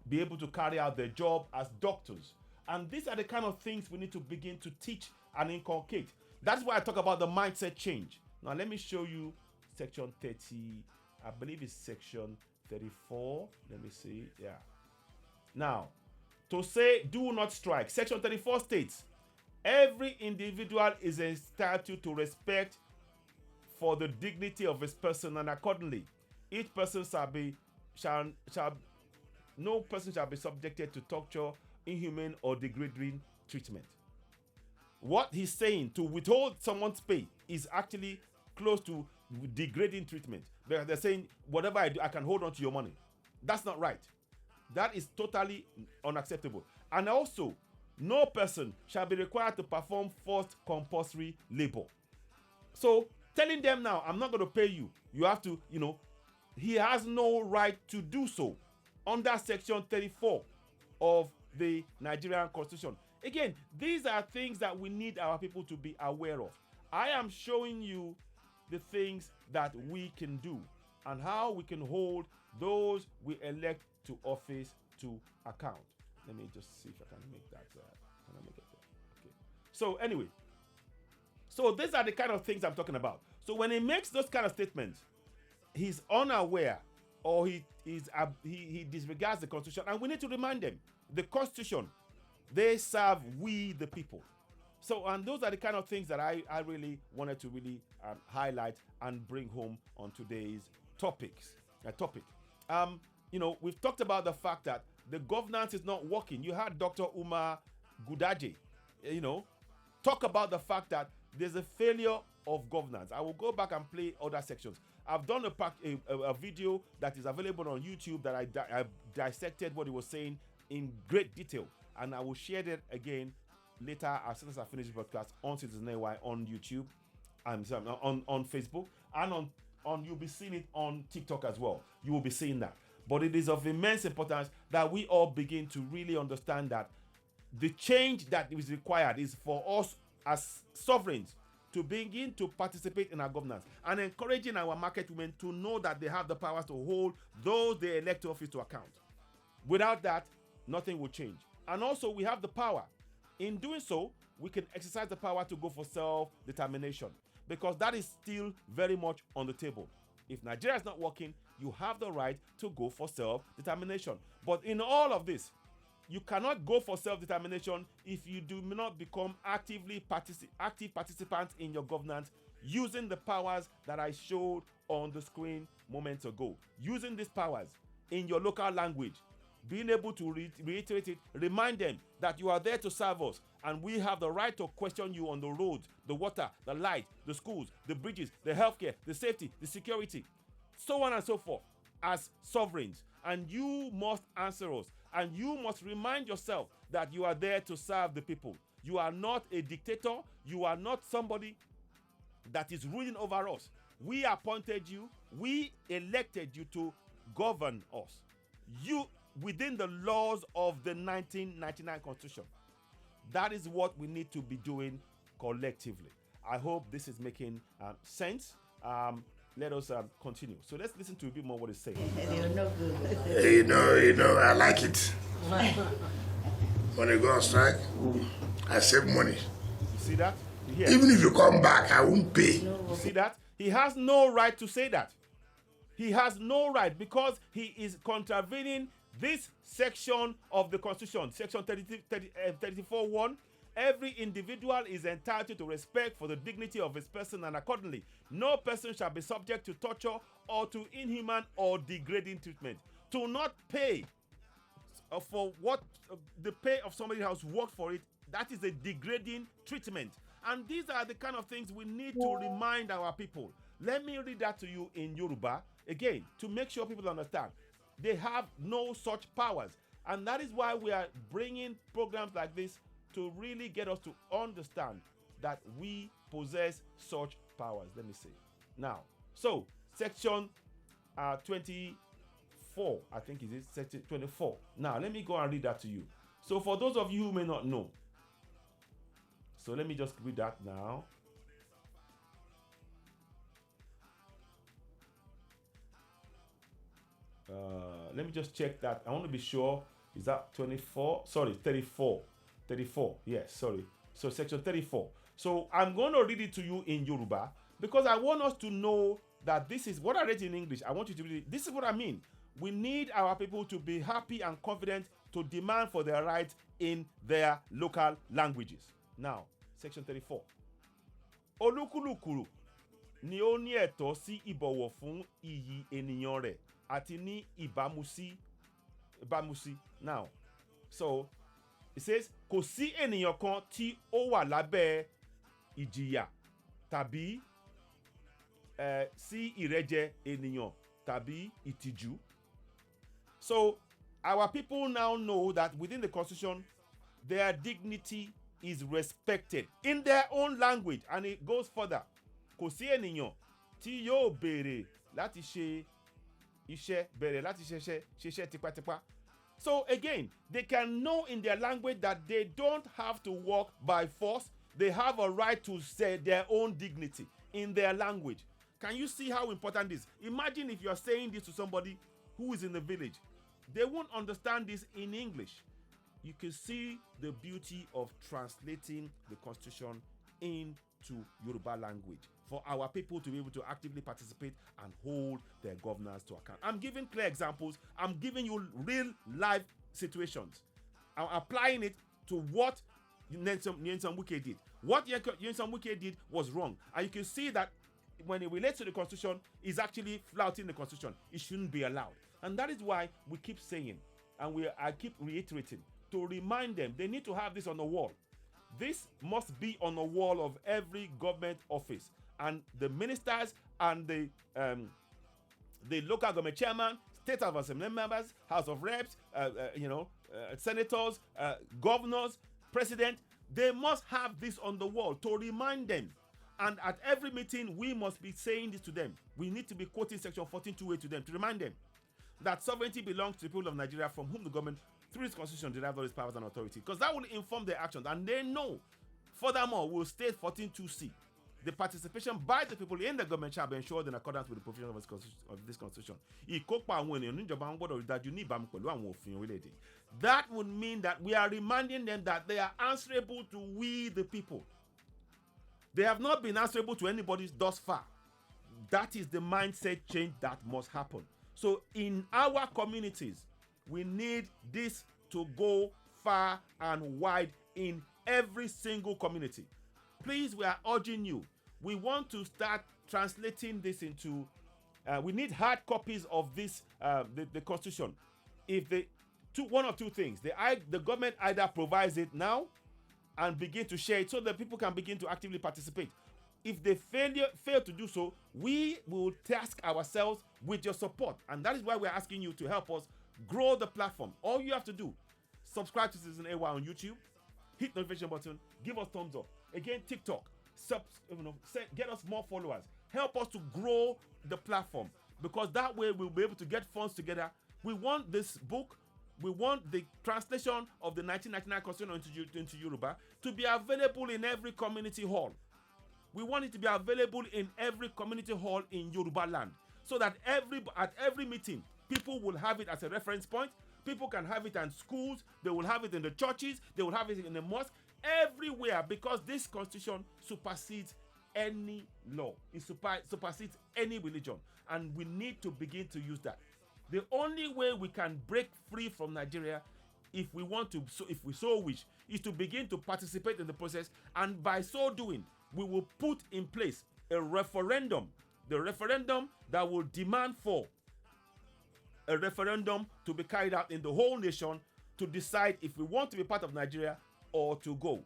be able to carry out their job as doctors. And these are the kind of things we need to begin to teach and inculcate. That's why I talk about the mindset change. Now let me show you section 30, I believe it's section 34. Let me see. Yeah. Now, to say do not strike, section 34 states, every individual is entitled to respect for the dignity of his person, and accordingly, each person no person shall be subjected to torture, inhumane or degrading treatment. What he's saying, to withhold someone's pay, is actually close to degrading treatment. They're saying, whatever I do, I can hold on to your money. That's not right. That is totally unacceptable. And also, no person shall be required to perform forced compulsory labor. So telling them now, I'm not going to pay you. You have to, he has no right to do so under Section 34 of the Nigerian Constitution. Again, these are things that we need our people to be aware of. I am showing you the things that we can do and how we can hold those we elect to office to account. Let me just see if I can make that. Can I make it there? Okay. So anyway, so these are the kind of things I'm talking about. So when he makes those kind of statements, he's unaware or he disregards the Constitution, and we need to remind them the Constitution, they serve we the people. So, and those are the kind of things that I really wanted to really highlight and bring home on today's topic. We've talked about the fact that the governance is not working. You had Dr. Umar Gudaje, talk about the fact that there's a failure of governance. I will go back and play other sections. I've done a video that is available on YouTube that I dissected what he was saying in great detail, and I will share that again later as soon as I finish the broadcast on Citizen AY on YouTube, on Facebook, and on you'll be seeing it on TikTok as well. You will be seeing that. But it is of immense importance that we all begin to really understand that the change that is required is for us as sovereigns to begin to participate in our governance and encouraging our market women to know that they have the power to hold those they elect to office to account. Without that, nothing will change. And also, we have the power. In doing so, we can exercise the power to go for self-determination, because that is still very much on the table. If Nigeria is not working, you have the right to go for self-determination. But in all of this, you cannot go for self-determination if you do not become active participants in your governance, using the powers that I showed on the screen moments ago. Using these powers in your local language, being able to reiterate it, remind them that you are there to serve us, and we have the right to question you on the roads, the water, the light, the schools, the bridges, the healthcare, the safety, the security, so on and so forth, as sovereigns. And you must answer us, and you must remind yourself that you are there to serve the people. You are not a dictator. You are not somebody that is ruling over us. We appointed you. We elected you to govern us. You, within the laws of the 1999 Constitution. That is what we need to be doing collectively. I hope this is making sense. Let us continue. So let's listen to a bit more what he's saying. I like it. When I go on strike, I save money. You see that? Even if you come back, I won't pay. You see that? He has no right to say that. He has no right, because he is contravening this section of the Constitution, Section 34:1. Every individual is entitled to respect for the dignity of his person, and accordingly, no person shall be subject to torture or to inhuman or degrading treatment. To not pay for what the pay of somebody who has worked for it, that is a degrading treatment. And these are the kind of things we need to remind our people. Let me read that to you in Yoruba again, to make sure people understand. They have no such powers. And that is why we are bringing programs like this to really get us to understand that we possess such powers. Let me see. Now, so section 24, I think it is section 24. Now, let me go and read that to you. So for those of you who may not know, so let me just read that now. Let me just check that. I want to be sure. Is that 24? Sorry, 34. 34. Yes, sorry. So section 34. So I'm going to read it to you in Yoruba, because I want us to know that this is what I read in English. I want you to read it. This is what I mean. We need our people to be happy and confident to demand for their rights in their local languages. Now, section 34. Olúkúlùkù ni ó ní ẹ̀tọ́ sí ìbọ̀wọ̀ fún iyì ènìyàn rẹ̀ àti ní ìbámu sí. Now, so it says, kò sí ènìyàn kan tí ó wà lábẹ́ ìjìyà tàbí sí ìrẹ́jẹ ènìyàn tàbí ìtìjú. So our people now know that within the Constitution, their dignity is respected in their own language, and it goes further. kò sí ènìyàn tí yóò béèrè láti ṣe iṣẹ́ bẹ̀rẹ̀ láti ṣiṣẹ́ tipátipá. So again, they can know in their language that they don't have to work by force. They have a right to say their own dignity in their language. Can you see how important this is? Imagine if you are saying this to somebody who is in the village. They won't understand this in English. You can see the beauty of translating the Constitution into Yoruba language for our people to be able to actively participate and hold their governors to account. I'm giving clear examples. I'm giving you real life situations. I'm applying it to what Nyesom Wike did. What Nyesom Wike did was wrong. And you can see that when it relates to the Constitution, is actually flouting the Constitution. It shouldn't be allowed. And that is why we keep saying, and I keep reiterating, to remind them, they need to have this on the wall. This must be on the wall of every government office. And the ministers and the local government chairman, state of assembly members, House of Reps, senators, governors, president, they must have this on the wall to remind them. And at every meeting, we must be saying this to them. We need to be quoting section 14.2a to them to remind them that sovereignty belongs to the people of Nigeria, from whom the government, through its constitution, derives all its powers and authority. Because that will inform their actions. And they know. Furthermore, we'll state 14.2c. The participation by the people in the government shall be ensured in accordance with the provisions of this constitution. That would mean that we are reminding them that they are answerable to we, the people. They have not been answerable to anybody thus far. That is the mindset change that must happen. So in our communities, we need this to go far and wide in every single community. Please, we are urging you. We want to start translating this into, we need hard copies of this, the Constitution. If one of two things, the government either provides it now and begin to share it so that people can begin to actively participate. If they fail to do so, we will task ourselves with your support. And that is why we're asking you to help us grow the platform. All you have to do, subscribe to Citizen AY on YouTube, hit the notification button, give us thumbs up. Again, TikTok, get us more followers. Help us to grow the platform, because that way we'll be able to get funds together. We want this book, we want the translation of the 1999 Constitution into Yoruba to be available in every community hall. We want it to be available in every community hall in Yoruba land, so that at every meeting, people will have it as a reference point. People can have it in schools, they will have it in the churches, they will have it in the mosque, everywhere, because this constitution supersedes any law. It supersedes any religion, and we need to begin to use that. The only way we can break free from Nigeria, if we so wish, is to begin to participate in the process, and by so doing, we will put in place a referendum, the referendum that will demand for a referendum to be carried out in the whole nation to decide if we want to be part of Nigeria or to go.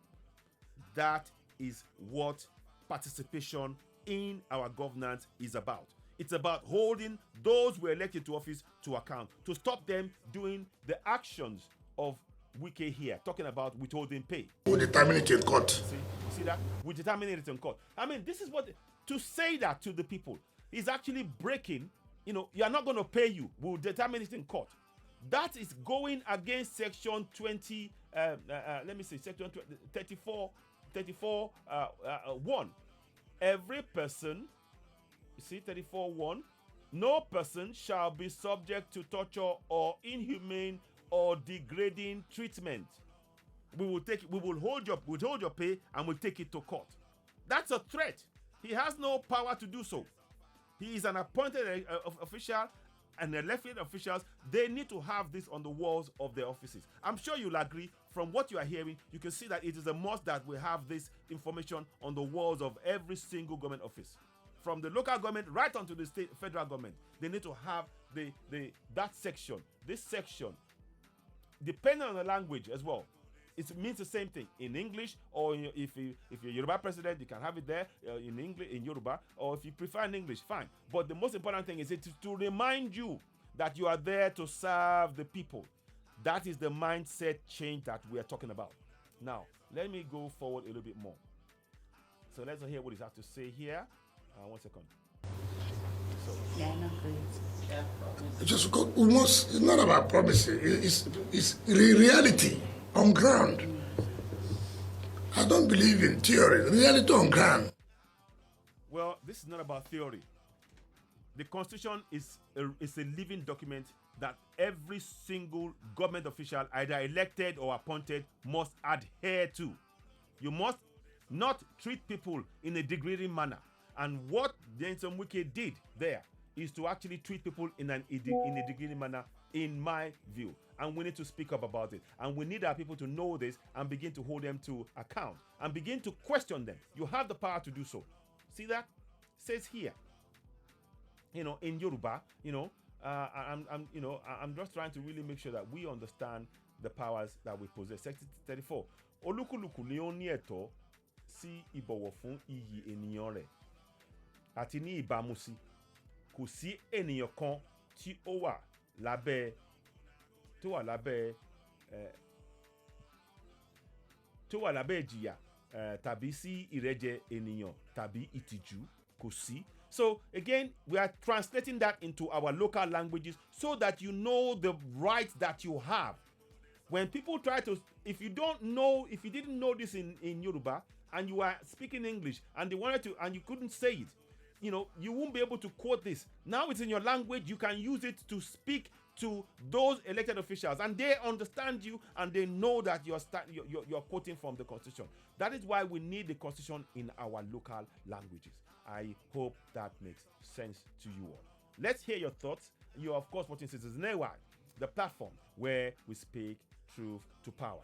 That is what participation in our governance is about. It's about holding those who are elected to office to account, to stop them doing the actions of Wike here, talking about withholding pay. We determine it in court. See that? We determine it in court. I mean, this is what, to say that to the people is actually breaking, you are not going to pay you. We'll determine it in court. That is going against section 20, section 34, 1. Every person, 34:1, no person shall be subject to torture or inhumane or degrading treatment. We will hold your pay and we'll take it to court. That's a threat. He has no power to do so. He is an appointed official, and elected officials, they need to have this on the walls of their offices. I'm sure you'll agree. From what you are hearing, you can see that it is a must that we have this information on the walls of every single government office. From the local government right onto the federal government, they need to have that section. This section, depending on the language as well, it means the same thing in English, or if you're Yoruba president, you can have it there in English, in Yoruba, or if you prefer in English, fine. But the most important thing is to remind you that you are there to serve the people. That is the mindset change that we are talking about. Now, let me go forward a little bit more. So let's hear what he has to say here. 1 second. Yeah, not great. Yeah, Just almost, it's not about promising. It's reality on ground. I don't believe in theory. Reality on ground. Well, this is not about theory. The Constitution is a living document that every single government official, either elected or appointed, must adhere to. You must not treat people in a degrading manner. And what Denson Wike did there is to actually treat people in a degrading manner, in my view. And we need to speak up about it. And we need our people to know this and begin to hold them to account and begin to question them. You have the power to do so. See that? It says here, in Yoruba, I'm just trying to really make sure that we understand the powers that we possess. Section 34. Olúkúlùkù ni ó ní ẹ̀tọ́ sí ìbọ̀wọ̀ fún iyì ènìyàn rẹ̀ àti ní ìbámu sí. Kò sí ènìyàn kan tí ó wà lábẹ́ ìjìyà tàbí sí ìrẹ́jẹ ènìyàn tàbí ìtìjú. Kò sí. So again, we are translating that into our local languages so that you know the rights that you have. When people try to, if you didn't know this in Yoruba and you are speaking English and they wanted to, and you couldn't say it, you won't be able to quote this. Now it's in your language, you can use it to speak to those elected officials and they understand you and they know that you're quoting from the Constitution. That is why we need the Constitution in our local languages. I hope that makes sense to you all. Let's hear your thoughts. You're, of course, watching Citizens Network, the platform where we speak truth to power.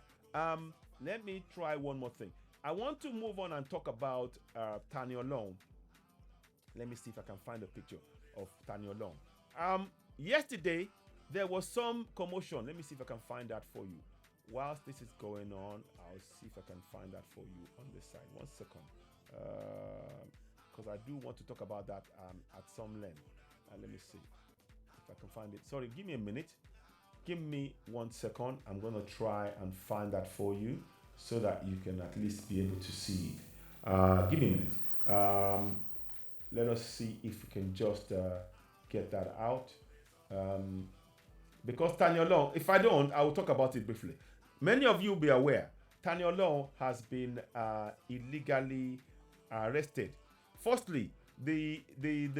Let me try one more thing. I want to move on and talk about Tani Olohun. Let me see if I can find a picture of Tani Olohun. Yesterday, there was some commotion. Let me see if I can find that for you. Whilst this is going on, I'll see if I can find that for you on this side. 1 second. Because I do want to talk about that at some length. Let me see if I can find it. Sorry, give me a minute. Give me 1 second. I'm going to try and find that for you so that you can at least be able to see it. Give me a minute. Let us see if we can just get that out. Because Tani Olohun, if I don't, I will talk about it briefly. Many of you will be aware, Tani Olohun has been illegally arrested. Firstly, the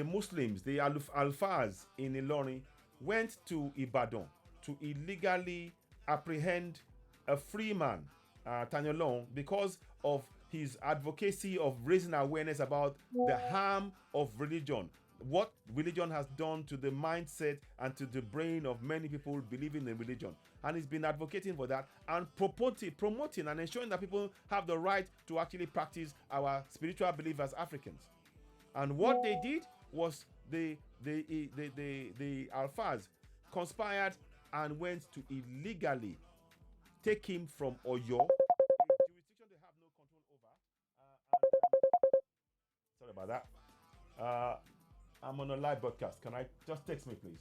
Muslims, the Alfas in Ilorin, went to Ibadan to illegally apprehend a free man, Tani Olohun, because of his advocacy of raising awareness about the harm of religion, what religion has done to the mindset and to the brain of many people believing in religion. And he's been advocating for that and promoting and ensuring that people have the right to actually practice our spiritual belief as Africans. And what they did was the Alfas conspired and went to illegally take him from Oyo, a jurisdiction they have no control over. Sorry about that. I'm on a live broadcast. Can I just text me, please?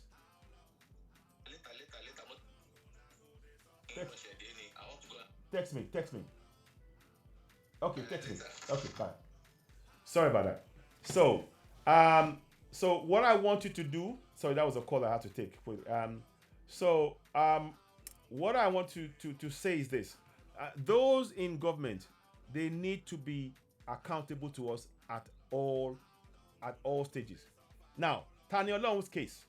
Text me. Okay, text me. Okay, bye. Sorry about that. So what I want you to do. Sorry, that was a call I had to take. What I want to say is this: those in government, they need to be accountable to us at all stages. Now, Tani Olohun's case,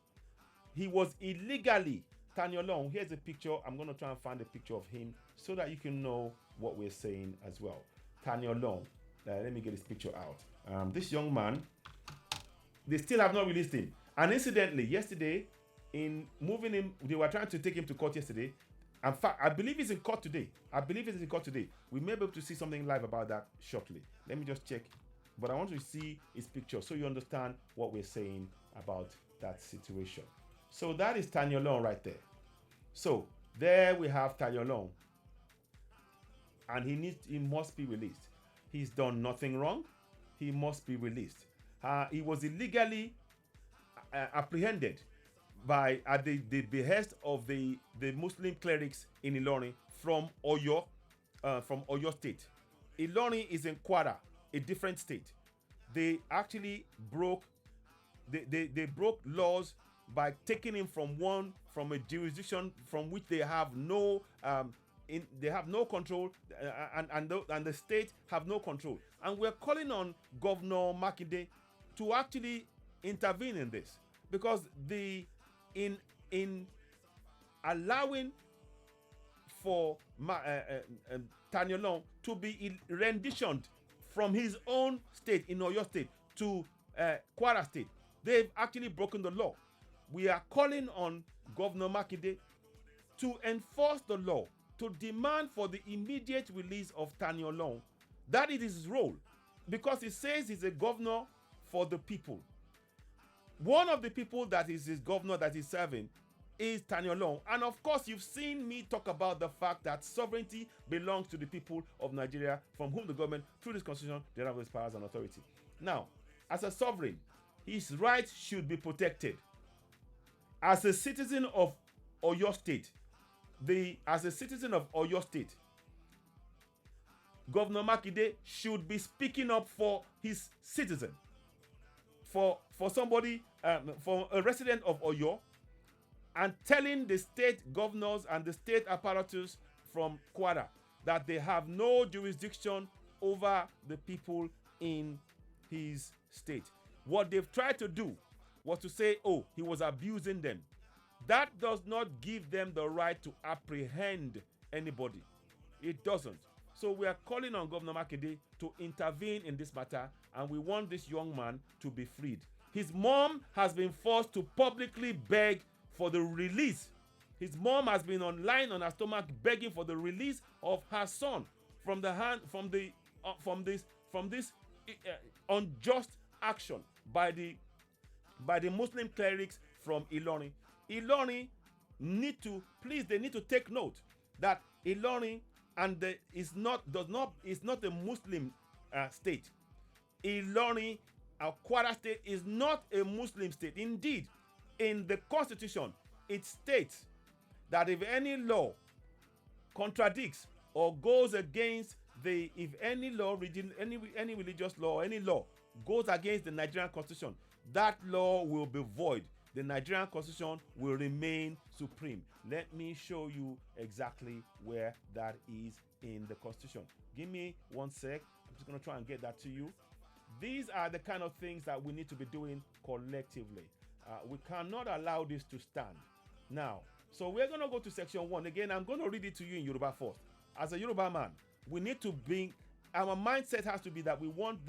he was illegally. Tani Olohun, here's a picture. I'm going to try and find a picture of him so that you can know what we're saying as well. Tani Olohun. Let me get this picture out. This young man, they still have not released him. And incidentally, yesterday, in moving him, they were trying to take him to court yesterday. In fact, I believe he's in court today. We may be able to see something live about that shortly. Let me just check. But I want to see his picture so you understand what we're saying about that situation. So that is Tani Olohun right there. So there we have Tani Olohun. And he must be released. He's done nothing wrong. He must be released. He was illegally apprehended at the behest of the Muslim clerics in Ilorin from Oyo State. Ilorin is in Kwara, a different state. they actually broke they broke laws by taking him from a jurisdiction from which they have no they have no control, and the state have no control. And we're calling on Governor Makinde to actually intervene in this, because in allowing for Taniolong to be renditioned from his own state in Oyo State to Kwara State, they've actually broken the law. We are calling on Governor Makinde to enforce the law, to demand for the immediate release of Taniolong. That is his role, because he says he's a governor for the people. One of the people that is his governor that he's serving is Taniolong. And of course, you've seen me talk about the fact that sovereignty belongs to the people of Nigeria, from whom the government, through this constitution, derives its powers and authority. Now, as a sovereign, his rights should be protected. As a citizen of Oyo State, Governor Makinde should be speaking up for his citizen, for somebody, for a resident of Oyo, and telling the state governors and the state apparatus from Kwara that they have no jurisdiction over the people in his state. What they've tried to do was to say, oh, he was abusing them. That does not give them the right to apprehend anybody. It doesn't. So we are calling on Governor Makinde to intervene in this matter, and we want this young man to be freed. His mom has been forced to publicly beg for the release. His mom has been online on her stomach begging for the release of her son from this unjust action by the Muslim clerics from Ilorin. Ilorin need to take note that Ilorin is not a Muslim state. Ilorin, Kwara State, is not a Muslim state. Indeed, in the constitution, it states that if any law contradicts or goes against if any law, any religious law or any law goes against the Nigerian constitution, that law will be void. The Nigerian constitution will remain supreme. Let me show you exactly where that is in the constitution. Give me 1 sec. I'm just going to try and get that to you. These are the kind of things that we need to be doing collectively. We cannot allow this to stand. Now, so we're going to go to section 1. Again, I'm going to read it to you in Yoruba first. As a Yoruba man, we need to bring, our mindset has to be that we want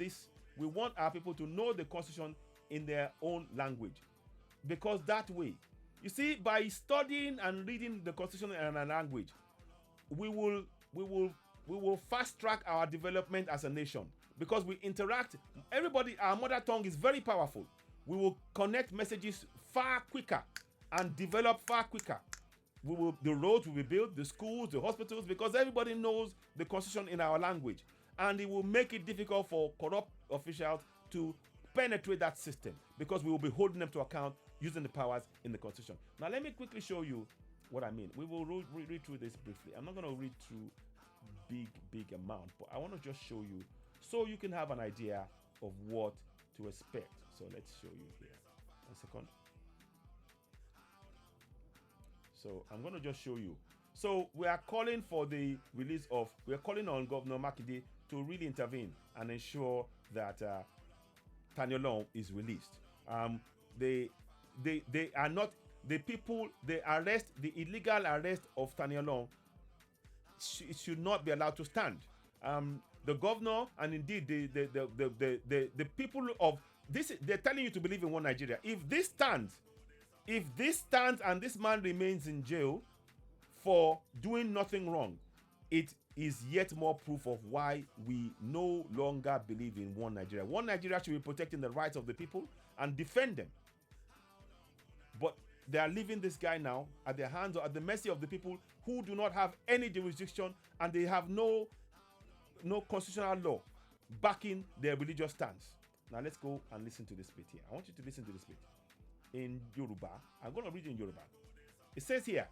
our people to know the constitution in their own language. Because that way, you see, by studying and reading the constitution in a language, we will fast track our development as a nation, because we interact. Everybody, our mother tongue is very powerful. We will connect messages far quicker and develop far quicker. The roads will be built, the schools, the hospitals, because everybody knows the constitution in our language, and it will make it difficult for corrupt officials to penetrate that system, because we will be holding them to account using the powers in the constitution. Now, let me quickly show you what I mean. We will read through this briefly. I'm not going to read through big amount, but I want to just show you so you can have an idea of what to expect. So let's show you here. 1 second. So I'm going to just show you. So we are calling for the release of, we are calling on Governor Makinde to really intervene and ensure that Taniolong is released. They are not, the people, the illegal arrest of Taniolong should not be allowed to stand. The governor and indeed the people of this, they're telling you to believe in one Nigeria. If this stands and this man remains in jail for doing nothing wrong, it is yet more proof of why we no longer believe in one Nigeria. One Nigeria should be protecting the rights of the people and defend them. But they are leaving this guy now at their hands or at the mercy of the people who do not have any jurisdiction, and they have no constitutional law backing their religious stance. Now let's go and listen to this bit here. I want you to listen to this bit in Yoruba. I'm going to read it in Yoruba. It says here,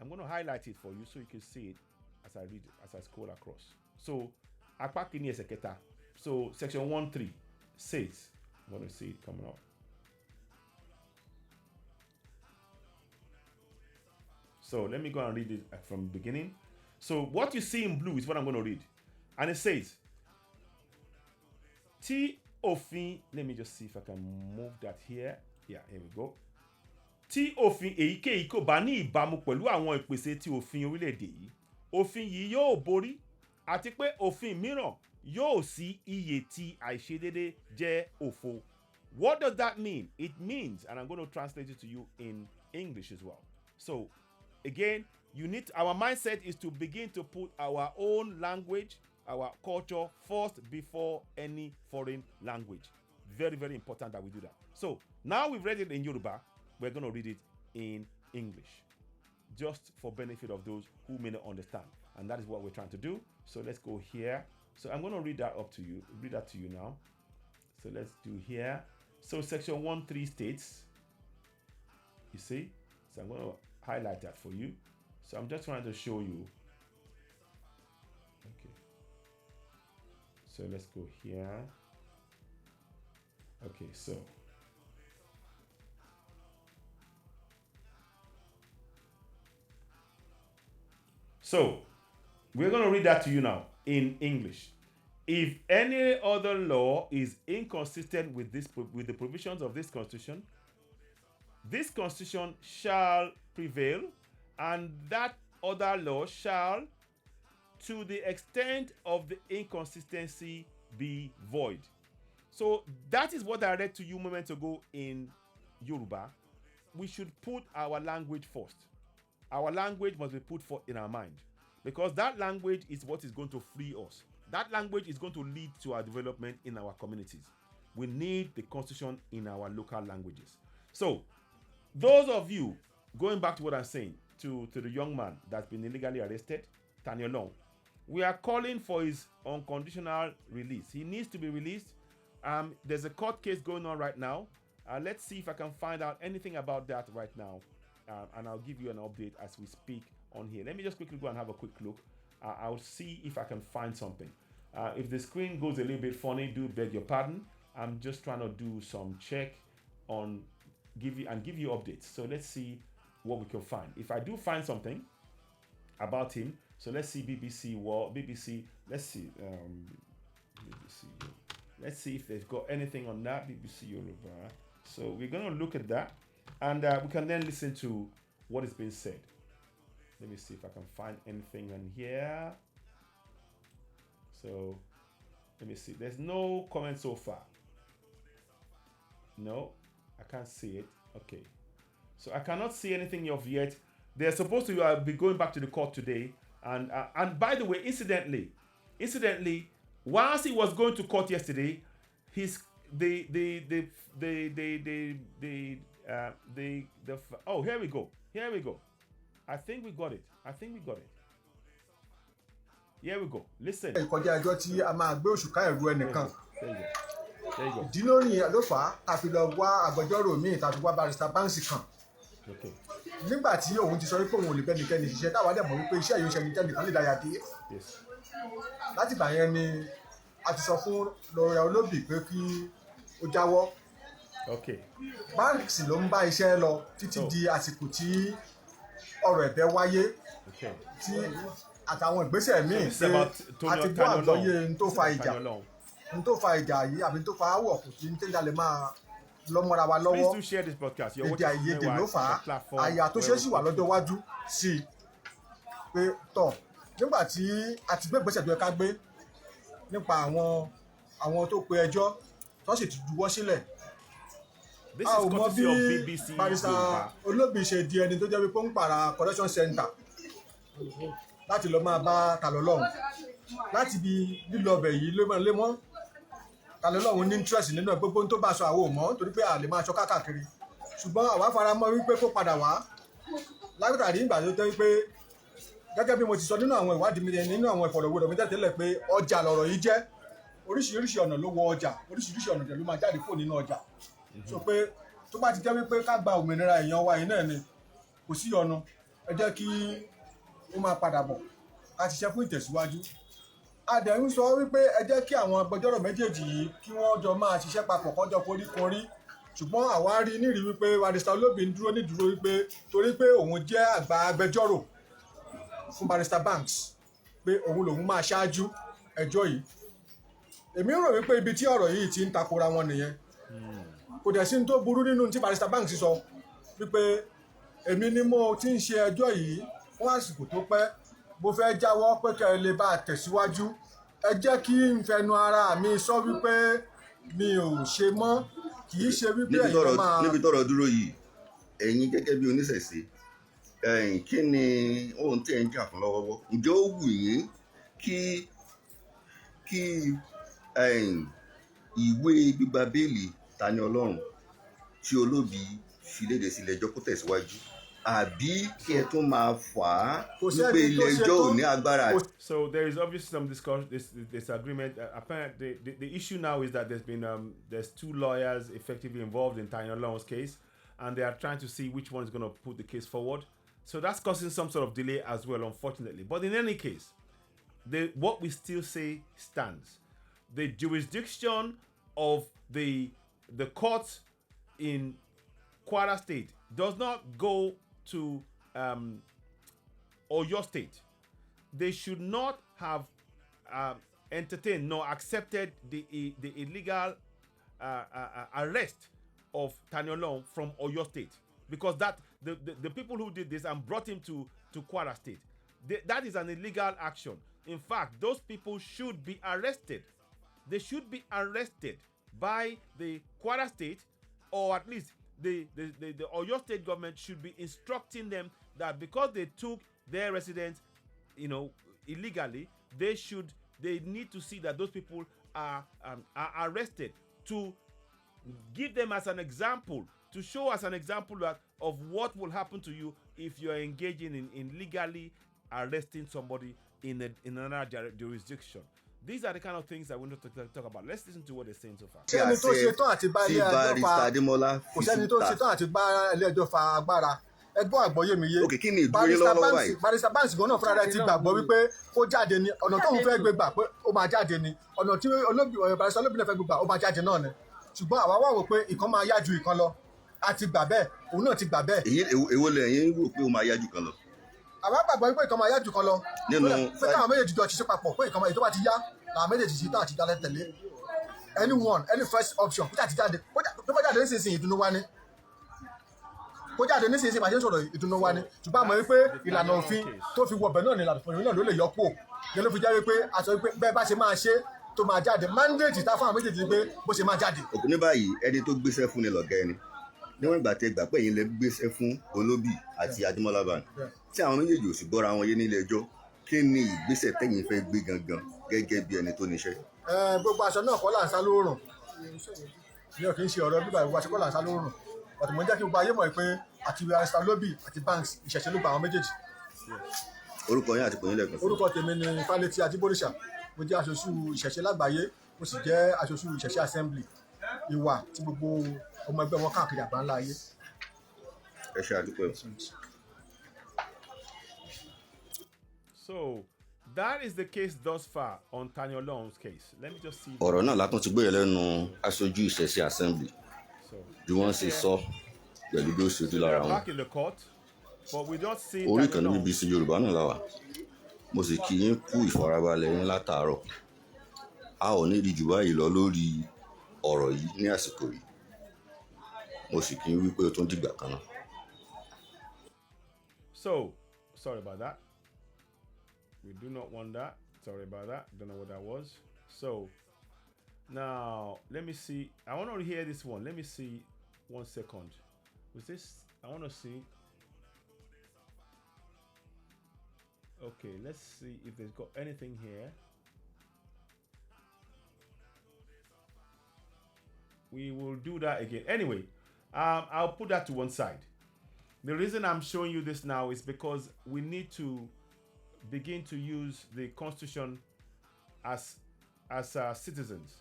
I'm going to highlight it for you so you can see it as I read it, as I scroll across. So, apá kìíní ẹsẹ̀ kẹta. So, section 1.3. says, I'm going to see it coming up. So let me go and read it from the beginning. So what you see in blue is what I'm going to read. And it says, Tí òfin, let me just see if I can move that here. Yeah, here we go. Tí òfin èyíkéyìí kò bá ní ìbámu pẹ̀lú àwọn ìpèsè tí òfin orílẹ̀-èdè yìí, òfin yìí yóò borí, àti pé òfin mìíràn yóò sí iye tí àìṣedéédé jẹ́ òfo. What does that mean? It means, and I'm going to translate it to you in English as well. So, again, our mindset is to begin to put our own language, our culture first before any foreign language. Very, very important that we do that. So, now we've read it in Yoruba, we're going to read it in English, just for benefit of those who may not understand. And that is what we're trying to do. So let's go here. So I'm going to read that to you now. So let's do here. So section 1.3 states, you see, so I'm going to highlight that for you. So I'm just trying to show you. Okay. So let's go here. Okay, so we're going to read that to you now in English. If any other law is inconsistent with the provisions of this Constitution shall prevail, and that other law shall, to the extent of the inconsistency, be void. So that is what I read to you a moment ago in Yoruba. We should put our language first. Our language must be put forth in our mind, because that language is what is going to free us. That language is going to lead to our development in our communities. We need the Constitution in our local languages. So, those of you, going back to what I'm saying, to the young man that's been illegally arrested, Tanyolong, we are calling for his unconditional release. He needs to be released. There's a court case going on right now. Let's see if I can find out anything about that right now. And I'll give you an update as we speak on here. Let me just quickly go and have a quick look. I'll see if I can find something. If the screen goes a little bit funny, do beg your pardon. I'm just trying to do some check on give you updates. So let's see what we can find. If I do find something about him, so let's see BBC. Let's see BBC. Let's see if they've got anything on that BBC Yoruba. So we're going to look at that, and we can then listen to what is being said. Let me see if I can find anything on here. So let me see. There's no comment so far. No, I can't see it. Okay. So I cannot see anything of yet. They're supposed to be going back to the court today. And by the way, incidentally, whilst he was going to court yesterday, oh, here we go. I think we got it. Here we go. Listen. Ìkọjá ẹjọ́ tí a máa gbé òṣùká ẹ̀rú ẹnìkan. There you go. Ìdí lórí ló fà á a fi lọ wá agbẹjọ́rò míì tàbí wá barrister Bansi kan. Okay. Nígbà tí òun ti sọ wípé òun ò lè bẹ́ẹ̀ nìkẹ́ni ṣiṣẹ́ táwa dẹ̀ mọ̀ wípé iṣẹ́ yìí ń ṣe nìkẹ́ni kan lè dáyà dé. Yes. Láti ìgbà yẹn ni a ti sọ fún lọ́ọ̀yà olóbì pé kí ó jáwọ́. Okay. Bansi ló ń bá iṣẹ́ lọ títí di àsìkò tí ọ̀rọ̀ ẹ̀bẹ̀ wáyé. Okay. Tí àtàwọn ìgbésẹ̀ míì pé a ti gbọ́ àgbọ́yé n tó fa ìjà yìí àbí n tó fa áwọ̀ kò sí ní tẹ́jà lè máa lọ́mọ́ra wa lọ́wọ́. Please do share this broadcast. Èdè àìyedè ló fà á àyà tó ṣe é sì wà lọ́jọ́ iwájú sí i pé tọ̀ nígbà tí a ti gbé ìgbésẹ̀ tó yẹ ká gbé nípa àwọn tó pe ẹjọ́ tó sì ti juwọ́ sílẹ̀. A ò mọ bí barrister olóbì ṣe di ẹni tó jẹ́ wípé ń pààrà correction center láti lọ máa bá Talọ́lọ́hun láti bí lílọ ọbẹ̀ yìí lémọ́ Talọ́lọ́hun ní interest nínú gbogbo tó bá aṣọ àwọn ò mọ́ torí pé a lè máa aṣọ káàkiri ṣùgbọ́n àwa fara mọ́ wípé kó padà wá látàrí ìgbà tó tẹ́ wípé gẹ́gẹ́ bí mo ti sọ nínú àwọn ìwádìí mi nínú àwọn ìfọ̀rọ̀wérọ̀ mi tẹ́lẹ̀ pé ọjà lọ̀rọ̀ yìí jẹ́ oríṣiríṣi ọ̀nà ló wọ ọjà oríṣiríṣi ọ̀nà ló máa jáde kúrò nínú ọjà so pé tó bá ti jẹ́ wípé ká gba òmìnira èèyàn wa yìí náà ni kò sí ọ̀nà ẹ jẹ́ kí ó máa padà bọ̀ ká ti ṣe fún ìtẹ̀síwájú a dẹ̀ ń sọ wípé ẹ jẹ́ kí àwọn agbẹjọ́rò méjèèjì yìí kí wọ́n jọ máa ṣiṣẹ́ papọ̀ kọ́jọ́ foríkorí ṣùgbọ́n àwa rí nírìí wípé barrister Olóbì ń dúró nídúró wípé torí pé òun jẹ́ àgbà agbẹjọ́rò fún barrister Banks pé òun lòun máa ṣáájú ẹjọ́ yìí èmi rò wípé ibi tí ọ̀rọ̀ yìí ti ń takora wọn nìyẹn kò dẹ̀ sí ní tó burú nínú tí barrister Banks sọ wípé èmi ni mo ti ń ṣe ẹjọ́ yìí fún àsìkò tó pẹ́ mo fẹ́ jáwọ́ pé kẹ́ ẹ lè bá a tẹ̀síwájú ẹ jẹ́ kí n fẹnu ara mi sọ wípé mi ò ṣe mọ́ kì í ṣe wípé ẹ̀yin máa. níbi tọ́rọ̀ dúró yìí ẹ̀yin gẹ́gẹ́ bí oníṣẹ̀ṣe kí ni ohun tí ẹ̀ ń jà fún lọ́wọ́wọ́ ǹjẹ́ ó wù yín kí ìwé gbígba béèlì Tani Olohun tí Olóbì fi léde sílẹ̀ ẹjọ́ kó tẹ̀síwájú àbí kí ẹ tún máa fà á wípé ilé ẹjọ́ ò ní agbára. So there is obviously some disagreement. Apparently, the issue now is that there's two lawyers effectively involved in Tani Olohun's case, and they are trying to see which one is going to put the case forward. So that's causing some sort of delay as well, unfortunately. But in any case, what we still say stands. The jurisdiction of the court in Kwara State does not go to Oyo State. They should not have entertained nor accepted the illegal arrest of Tani Olohun from Oyo State, because that the people who did this and brought him to Kwara State, that is an illegal action. In fact, those people should be arrested. They should be arrested by the Kwara State, or at least the Oyo State government should be instructing them that because they took their residents, illegally, they need to see that those people are arrested, to give them as an example, to show as an example of what will happen to you if you are engaging in legally arresting somebody in another jurisdiction. These are the kind of things that we need to talk about. Let's listen to what they're saying so far. Kò sẹ́ni tó ṣetán àti bá ilé ẹjọ́ fa agbára ẹgbọ́n àgbọ́yé mi yé. Kí ni ìdúró lọ́wọ́ báyìí? Barrister Banks gan náà fúnra rẹ̀ ti gbàgbọ́ wípé kó jáde ni ọ̀nà tóun fẹ́ gbé gbà pé ó máa jáde ni ọ̀nà tí barrister Olóbì náà fẹ́ gbé gbà ó máa jáde náà ni ṣùgbọ́n àwa wà wò pé ìkan máa yá ju ìkan lọ a ti gbà bẹ́ẹ̀ òun náà ti gbà bẹ́ẹ̀. èwo lẹ̀yin rò pé ó máa yá ju kan lọ? àwa gbàgbọ́ pé ìkan máa yá ju kan lọ pé káwọn méjèèjì jọ ṣiṣẹ́ papọ̀ pé ìkan tó bá ti yá làwọn méjèèjì ṣe tó àti jáde tẹ̀lé any first option kó jáde tó bá jáde nísinsìnyí ìdùnnú wá ní kó jáde nísinsìnyí màá ṣe ń sọ̀rọ̀ ìdùnnú wá ní ṣùgbọ́n àmọ́ wípé ìlànà òfin tó fi wọ̀bẹ̀ náà ní ìlànà òfin náà ló lè yọ kúò yẹn ló fi jẹ́ wípé aṣọ wípé bẹ́ẹ̀ bá ṣe máa ṣe tó máa jáde mandate tá fún àwọn méjèèjì pé bó ṣe máa jáde. òkú ní báyìí ẹni tó gbéṣẹ́ fún ni lọ̀gá ẹni níwọ̀n ìgbà tẹ gbà pé èyí lè gbéṣẹ́ fún Olóbì àti Adémọ́lá Band tí àwọn méjèèjì ò sì gbọ́ra wọn yé nílé ẹjọ́ kí ni ìgbésẹ̀ tẹ̀yin fẹ́ gbé gangan gẹ́gẹ́ bí ẹni tó níṣẹ́? gbogbo aṣọ náà kọ́ là ń sá lóòrùn ní ò kì í ṣe ọ̀rọ̀ bíbá ìwọ aṣọ kọ́ là ń sá lóòrùn ọ̀tún mọ̀ ń jẹ́ kí gbogbo ayé mọ̀ pé àti barrister Olóbì àti Banks ìṣẹ̀ṣẹ̀ ló gba àwọn méjèèjì. orúkọ yín àti pòyìn lẹ́ẹ̀kan. orúkọ tèmi ni Fálétí Ajíbóríṣà mo jẹ́ aṣojú ìṣẹ̀ṣẹ̀ lágbàáyé mo sì jẹ́ aṣojú ìṣẹ̀ṣẹ̀ assembly ìwà tí gbogbo ọmọ ẹgbẹ́ wọn káàkiri àgbáńlá ayé. ẹ ṣe àdúpẹ́. So that is the case thus far on Tani Olohun's case. Let me just see. ọ̀rọ̀ náà látún ti gbéyẹ̀ lẹ́nu aṣojú ìṣẹ̀ṣẹ̀ assembly bí wọ́n ṣe sọ pẹ̀lú bí ó ṣe ojú lára wọn. Back in the court, but we don't see. orí ìkànnì BBC Yorùbá náà la wà mo sì kí yín kú ìfọ̀rọ̀balẹ̀ yín látàárọ̀ a ò ní rí jù báyìí lọ lórí ọ̀rọ̀ yìí ní àsìkò yìí mo sì kí yín wípé ó tún dìgbà kan náà. So sorry about that. We do not want that. Sorry about that. Don't know what that was. So now let me see. I want to hear this one. Let me see 1 second. Was this? I want to see. Okay, let's see if there's got anything here. We will do that again. Anyway, I'll put that to one side. The reason I'm showing you this now is because we need to begin to use the Constitution as citizens.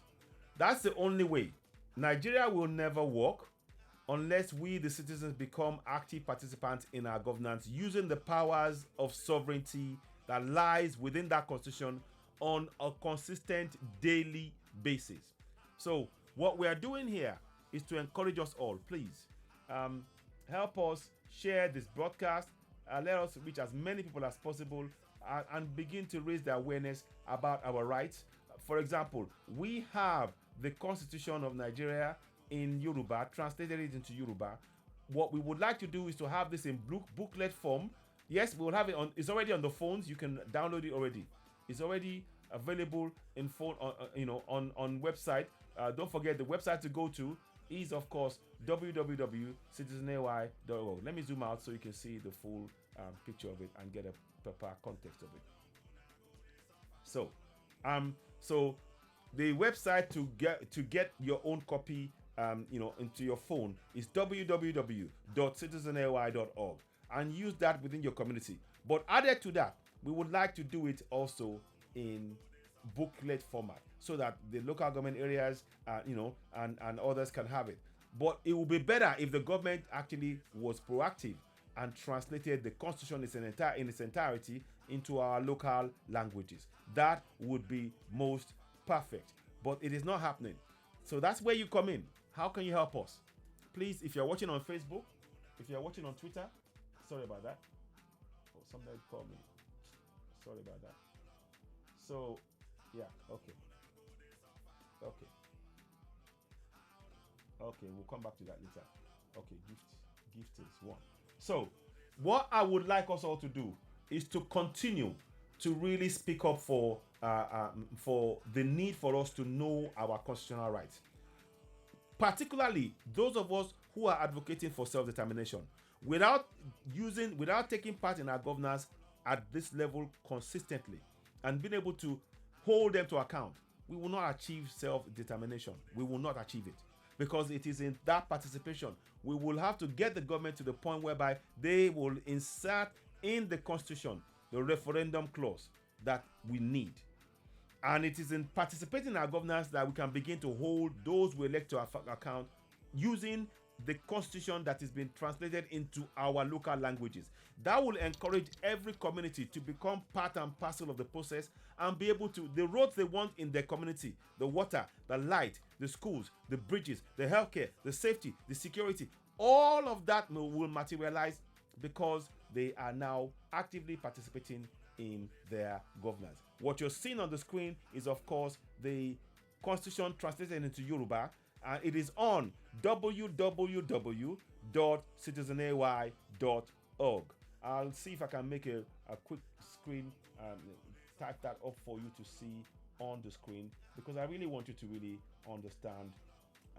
That's the only way. Nigeria will never work unless we, the citizens, become active participants in our governance using the powers of sovereignty that lies within that Constitution on a consistent daily basis. So what we are doing here is to encourage us all. Please help us share this broadcast. Let us reach as many people as possible and begin to raise the awareness about our rights. For example, we have the Constitution of Nigeria in Yoruba, translated it into Yoruba. What we would like to do is to have this in booklet form. Yes, we will have it on. It's already on the phones. You can download it already. It's already available in phone, on website. Don't forget the website to go to is of course www.citizenay.org. Let me zoom out so you can see the full picture of it and get a proper context of it. So the website to get your own copy into your phone is www.citizenay.org, and use that within your community. But added to that, we would like to do it also in booklet format so that the local government areas and others can have it. But it would be better if the government actually was proactive and translated the constitution in its entirety into our local languages. That would be most perfect, but it is not happening. So that's where you come in. How can you help us? Please, if you're watching on Facebook, if you're watching on Twitter, sorry about that. Oh, somebody called me. Sorry about that. So, yeah, okay. Okay, we'll come back to that later. Okay, gift is one. So, what I would like us all to do is to continue to really speak up for the need for us to know our constitutional rights. Particularly those of us who are advocating for self-determination, without taking part in our governance at this level consistently and being able to hold them to account, we will not achieve self-determination. We will not achieve it, because it is in that participation we will have to get the government to the point whereby they will insert in the constitution the referendum clause that we need. And it is in participating in our governance that we can begin to hold those we elect to account using the constitution that is being translated into our local languages. That will encourage every community to become part and parcel of the process and be able to, the roads they want in their community, the water, the light, the schools, the bridges, the healthcare, the safety, the security, all of that will materialize because they are now actively participating in their governance. What you're seeing on the screen is, of course, the constitution translated into Yoruba, and it is on www.citizenay.org. I'll see if I can make a quick screen, type that up for you to see on the screen, because I really want you to really understand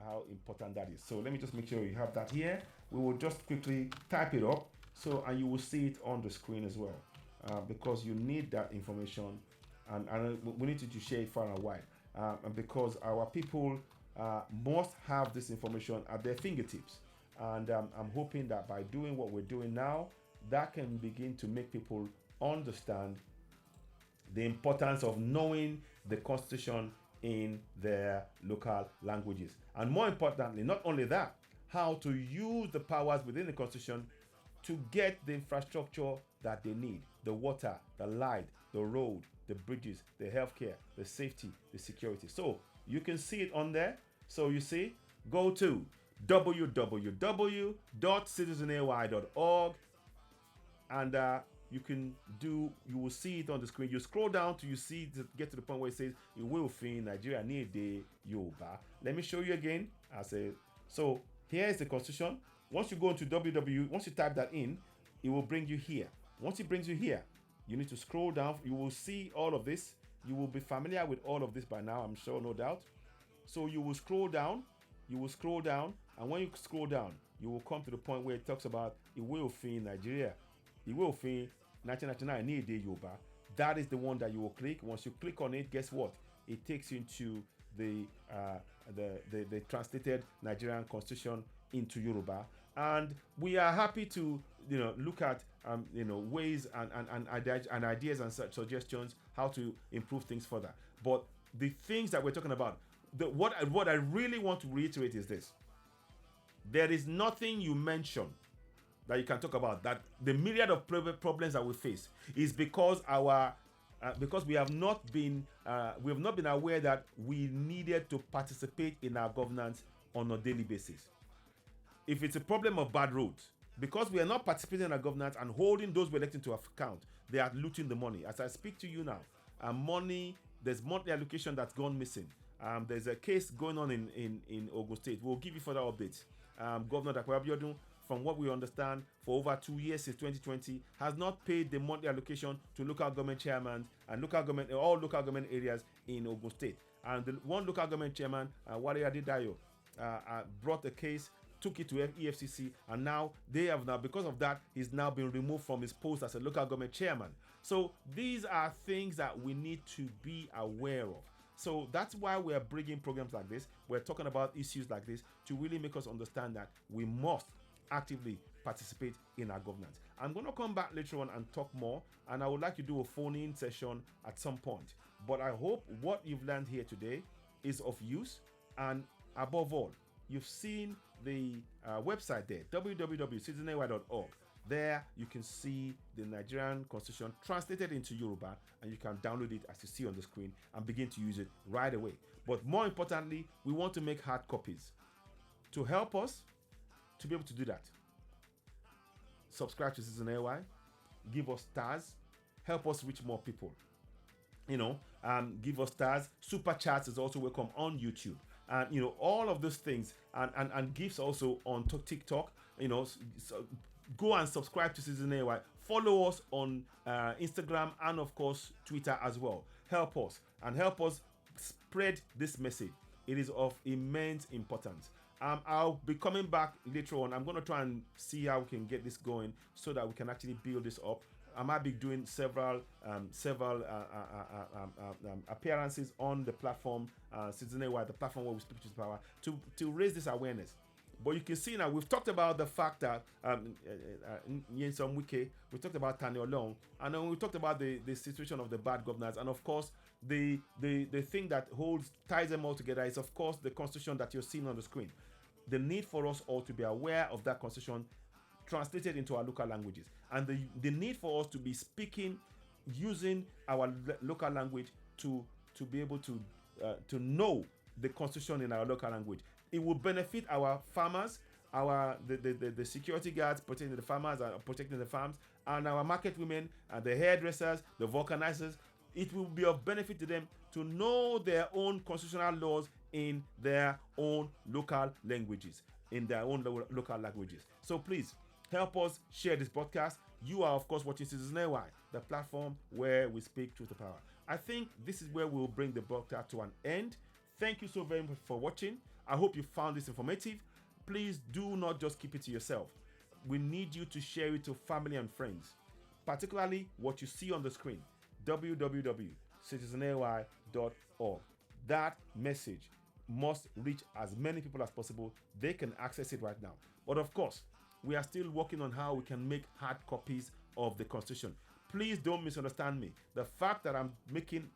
how important that is. So let me just make sure you have that here. We will just quickly type it up, and you will see it on the screen as well, because you need that information, and we need to share it far and wide, and because our people must have this information at their fingertips. And I'm hoping that by doing what we're doing now, that can begin to make people understand the importance of knowing the Constitution in their local languages. And more importantly, not only that, how to use the powers within the Constitution to get the infrastructure that they need: the water, the light, the road, the bridges, the healthcare, the safety, the security. So you can see it on there. So you see, go to www.citizenay.org, and you will see it on the screen. You scroll down till you get to the point where it says you will find Nigeria need the Yoruba. Let me show you again. So here is the constitution. Once you go into once you type that in, it will bring you here. Once it brings you here, you need to scroll down. You will see all of this. You will be familiar with all of this by now, I'm sure, no doubt. So you will scroll down, and when you scroll down, you will come to the point where it talks about Iwe-òfin Nigeria. Iwe-òfin 1999 ní èdè Yoruba. That is the one that you will click. Once you click on it, guess what? It takes you into the translated Nigerian constitution into Yoruba. And we are happy to look at ways and ideas and such suggestions how to improve things further. But the things that we're talking about, what I really want to reiterate is this: there is nothing you mention that you can talk about that the myriad of problems that we face is because our because we have not been aware that we needed to participate in our governance on a daily basis. If it's a problem of bad roads, because we are not participating in our governance and holding those we're electing to account, they are looting the money. As I speak to you now, there's monthly allocation that's gone missing. There's a case going on in Ogun State. We'll give you further updates. Governor Dapo Abiodun, from what we understand, for over 2 years since 2020, has not paid the monthly allocation to local government chairmen and all local government areas in Ogun State. And the one local government chairman, Wale Adedayo, brought a case, took it to EFCC, and now because of that, he's now been removed from his post as a local government chairman. So these are things that we need to be aware of. So that's why we're bringing programs like this. We're talking about issues like this to really make us understand that we must actively participate in our governance. I'm going to come back later on and talk more, and I would like to do a phone-in session at some point. But I hope what you've learned here today is of use, and above all, you've seen the website there, www.citizenay.org. There you can see the Nigerian Constitution translated into Yoruba, and you can download it as you see on the screen and begin to use it right away. But more importantly, we want to make hard copies. To help us to be able to do that, subscribe to Citizen AY, give us stars, help us reach more people. Give us stars. Super chats is also welcome on YouTube. And all of those things, and gifts also on TikTok. So go and subscribe to Citizen AY. Follow us on Instagram and of course Twitter as well. Help us spread this message. It is of immense importance. I'll be coming back later on. I'm going to try and see how we can get this going so that we can actually build this up. I might be doing several appearances on the platform, Citizen AY, the platform where we speak to power, to raise this awareness. But you can see now, we've talked about the fact that in some wiki, we talked about Tani Olong, and then we talked about the situation of the bad governance, and of course, the thing that ties them all together is, of course, the constitution that you're seeing on the screen. The need for us all to be aware of that constitution translated into our local languages, and the need for us to be speaking using our local language to be able to know the constitution in our local language. It will benefit our farmers, the security guards protecting the farmers and protecting the farms, and our market women and the hairdressers, the vulcanizers. It will be of benefit to them to know their own constitutional laws in their own local languages, So please help us share this podcast. You are, of course, watching Citizen AY, the platform where we speak truth to power. I think this is where we'll bring the broadcast to an end. Thank you so very much for watching. I hope you found this informative. Please do not just keep it to yourself. We need you to share it to family and friends, particularly what you see on the screen, www.citizenay.org. That message must reach as many people as possible. They can access it right now. But of course, we are still working on how we can make hard copies of the Constitution. Please don't misunderstand me. The fact that I'm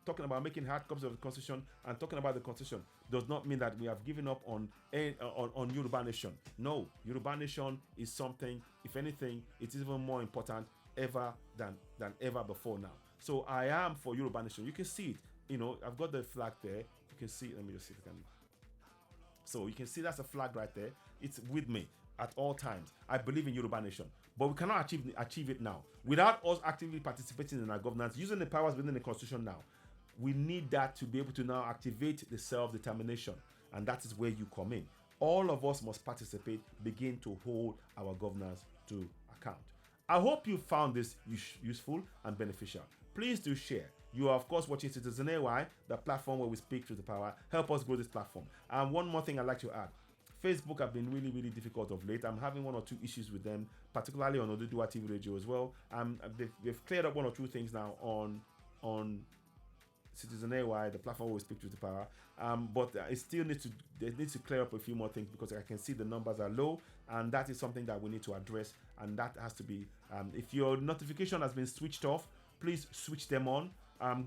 talking about making hard copies of the Constitution and talking about the Constitution does not mean that we have given up on Yoruba Nation. No, Yoruba Nation is something, if anything, it's even more important than ever before now. So I am for Yoruba Nation. You can see it. I've got the flag there. You can see. Let me just see if I can. So you can see that's a flag right there. It's with me at all times. I believe in Yoruba Nation, but we cannot achieve it now without us actively participating in our governance, using the powers within the Constitution now. We need that to be able to now activate the self-determination, and that is where you come in. All of us must participate, begin to hold our governance to account. I hope you found this useful and beneficial. Please do share. You are, of course, watching Citizen AY, the platform where we speak to the power. Help us grow this platform. And one more thing I'd like to add. Facebook have been really, really difficult of late. I'm having 1 or 2 issues with them, particularly on Oduduwa TV Radio as well. They've cleared up 1 or 2 things now on Citizen AY, the platform where we speak to the power. But it still needs to clear up a few more things, because I can see the numbers are low, and that is something that we need to address. And that has to be, if your notification has been switched off, please switch them on.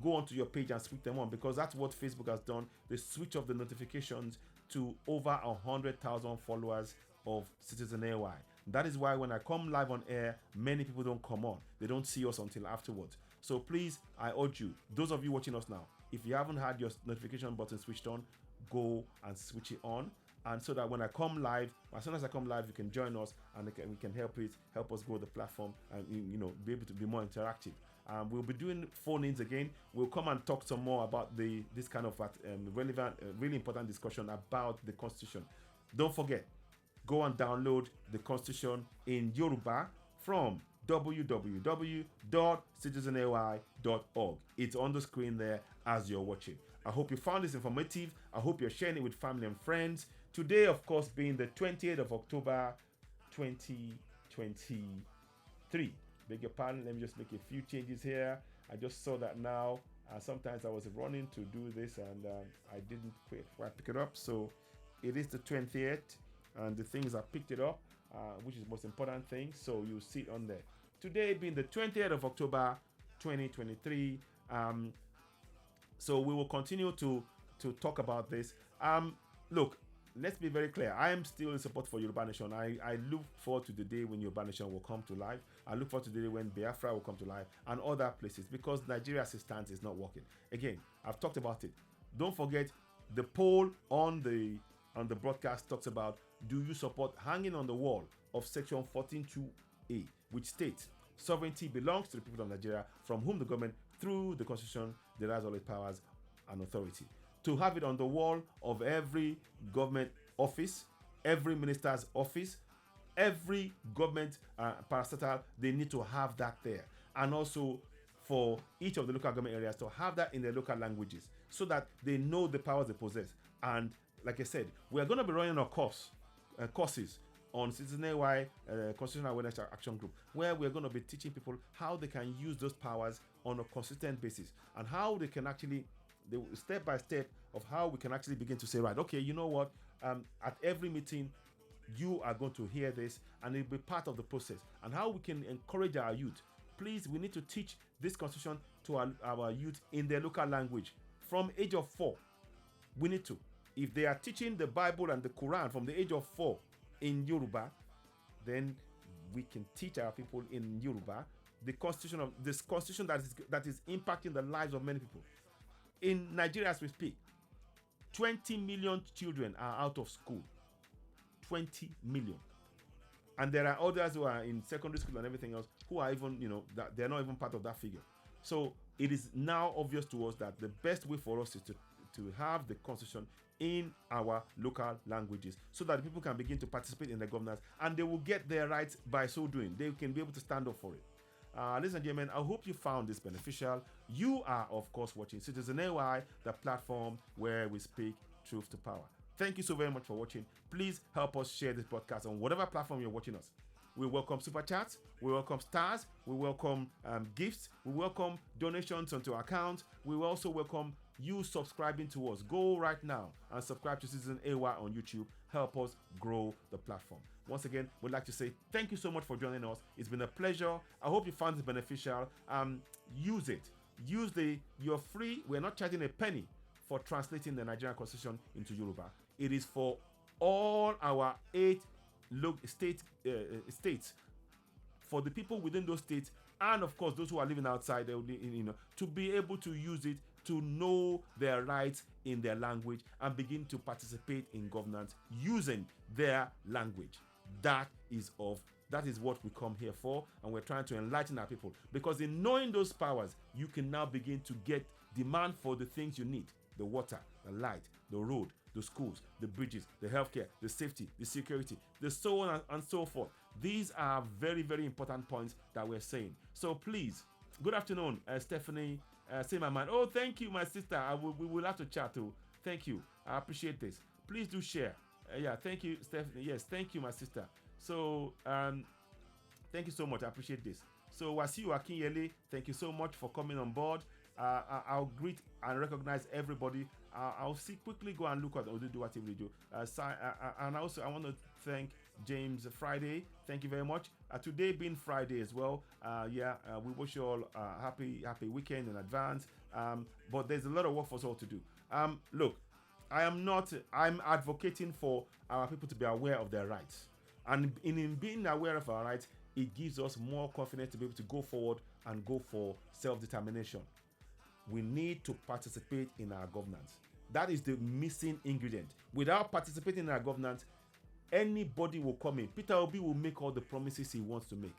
Go onto your page and switch them on, because that's what Facebook has done. They switch off the notifications to over 100,000 followers of Citizen AY. That is why when I come live on air, many people don't come on. They don't see us until afterwards. So please, I urge you, those of you watching us now, if you haven't had your notification button switched on, go and switch it on. And so that when I come live, as soon as I come live, you can join us and we can help us grow the platform and be able to be more interactive. We'll be doing phone-ins again. We'll come and talk some more about this kind of relevant, really important discussion about the Constitution. Don't forget, go and download the Constitution in Yoruba from www.citizenay.org. It's on the screen there as you're watching. I hope you found this informative. I hope you're sharing it with family and friends. Today, of course, being the 28th of October, 2023. Beg your pardon, let me just make a few changes here. I just saw that now. Sometimes I was running to do this and I didn't quite pick it up. So it is the 20th and the things I picked it up, which is the most important thing. So you see it on there. Today being the 20th of October, 2023. So we will continue to talk about this. Look, let's be very clear. I am still in support for Yoruba Nation. I look forward to the day when Yoruba Nation will come to life. I look forward to the day when Biafra will come to life and other places, because Nigeria as it stands is not working. Again, I've talked about it. Don't forget, the poll on the broadcast talks about, do you support hanging on the wall of section 14.2a, which states sovereignty belongs to the people of Nigeria, from whom the government through the constitution derives all its powers and authority. To have it on the wall of every government office, every minister's office, every government parastatal, they need to have that there. And also for each of the local government areas to have that in their local languages so that they know the powers they possess. And like I said, we are going to be running our courses on Citizen AY Constitutional Awareness Action Group, where we're going to be teaching people how they can use those powers on a consistent basis and how they can actually, the step by step of how we can actually begin to say, right, okay, you know what, at every meeting, you are going to hear this and it'll be part of the process, and how we can encourage our youth. Please, we need to teach this constitution to our youth in their local language from age of 4. We need to. If they are teaching the Bible and the Quran from the age of 4 in Yoruba, then we can teach our people in Yoruba the constitution of this constitution that is impacting the lives of many people. In Nigeria, as we speak, 20 million children are out of school. 20 million. And there are others who are in secondary school and everything else who are even, that they're not even part of that figure. So it is now obvious to us that the best way for us is to have the constitution in our local languages so that people can begin to participate in the governance and they will get their rights by so doing. They can be able to stand up for it. Ladies and gentlemen, I hope you found this beneficial. You are, of course, watching Citizen AY, the platform where we speak truth to power. Thank you so very much for watching. Please help us share this podcast on whatever platform you're watching us. We welcome super chats, we welcome stars, we welcome gifts, we welcome donations onto our account. We also welcome you subscribing to us. Go right now and subscribe to Citizen AY on YouTube. Help us grow the platform. Once again, we'd like to say thank you so much for joining us. It's been a pleasure. I hope you found this beneficial. Use it. You're free. We're not charging a penny for translating the Nigerian Constitution into Yoruba. It is for all our 8 states, for the people within those states, and of course those who are living outside, to be able to use it, to know their rights in their language and begin to participate in governance using their language. That is what we come here for, and we're trying to enlighten our people, because in knowing those powers, you can now begin to get demand for the things you need: the water, the light, the road, the schools, the bridges, the healthcare, the safety, the security, the so on and so forth. These are very, very important points that we're saying. So please, good afternoon, Stephanie. Say my mind. Oh, thank you, my sister. We will have to chat too. Thank you. I appreciate this. Please do share. Thank you, Stephanie. Yes, thank you, my sister. So, thank you so much. I appreciate this. So, Wasiu Akinyele, thank you so much for coming on board. I'll greet and recognize everybody. I'll quickly go and look at Oduduwa TV Radio. And also, I want to thank James Friday. Thank you very much. Today being Friday as well. We wish you all a happy weekend in advance. But there's a lot of work for us all to do. Look, I'm advocating for our people to be aware of their rights. And in being aware of our rights, it gives us more confidence to be able to go forward and go for self-determination. We need to participate in our governance. That is the missing ingredient. Without participating in our governance, anybody will come in. Peter Obi will make all the promises he wants to make.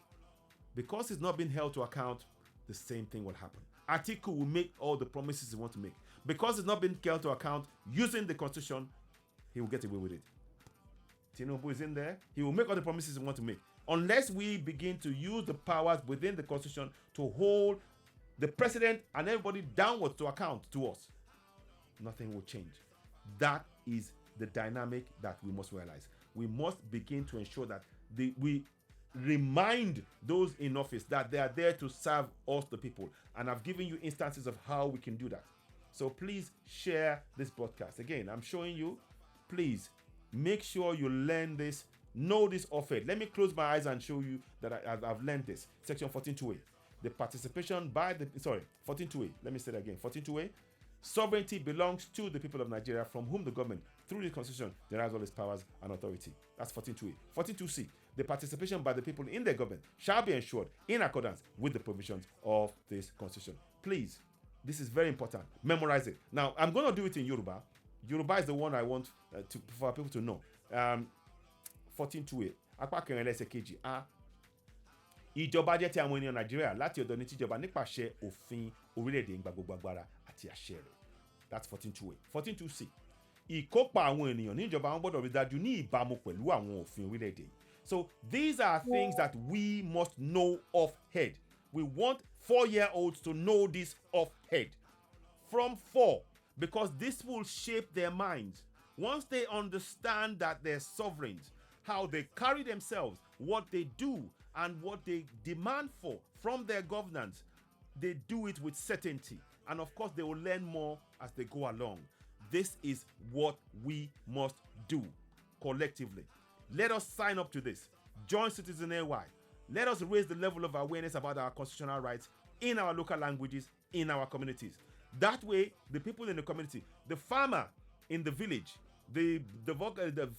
Because he's not being held to account, the same thing will happen. Atiku will make all the promises he wants to make. Because he's not being held to account using the constitution, he will get away with it. Tinubu is in there. He will make all the promises he wants to make. Unless we begin to use the powers within the constitution to hold the president and everybody downwards to account to us, nothing will change. That is the dynamic that we must realize. We must begin to ensure that we remind those in office that they are there to serve us, the people. And I've given you instances of how we can do that. So please share this broadcast. Again, I'm showing you. Please make sure you learn this, know this offered. Let me close my eyes and show you that I've learned this. Section 14.2a. The participation by the, 14.2a. Let me say that again. 14.2a. Sovereignty belongs to the people of Nigeria, from whom the government, through the constitution, derives all its powers and authority. That's 14.2a. 14.2c. The participation by the people in their government shall be ensured in accordance with the provisions of this constitution. Please, this is very important. Memorize it. Now, I'm going to do it in Yoruba. Yoruba is the one I want for people to know. 14.2a. Apá kẹrin lẹ́sẹ̀ kejì a. Ìjọba jẹ́ ti àwọn ènìyàn Nàìjíríà láti ọ̀dọ̀ ní tíjọba nípasẹ̀ òfin orílẹ̀-èdè ń gba gbogbo agbára àti àṣẹ rẹ̀. That's 14.2a. 14.2c. Ìkópa àwọn ènìyàn ní ìjọba wọn gbọ́dọ̀ rí dájú ní ìbámu pẹ̀lú àwọn òfin orílẹ̀-èdè. So these are things that we must know off head. We want 4-year-olds to know this off head. From 4, because this will shape their minds. Once they understand that they're sovereigns, how they carry themselves, what they do, and what they demand for from their governance, they do it with certainty. And of course, they will learn more as they go along. This is what we must do collectively. Let us sign up to this. Join Citizen AY. Let us raise the level of awareness about our constitutional rights in our local languages, in our communities. That way, the people in the community, the farmer in the village, the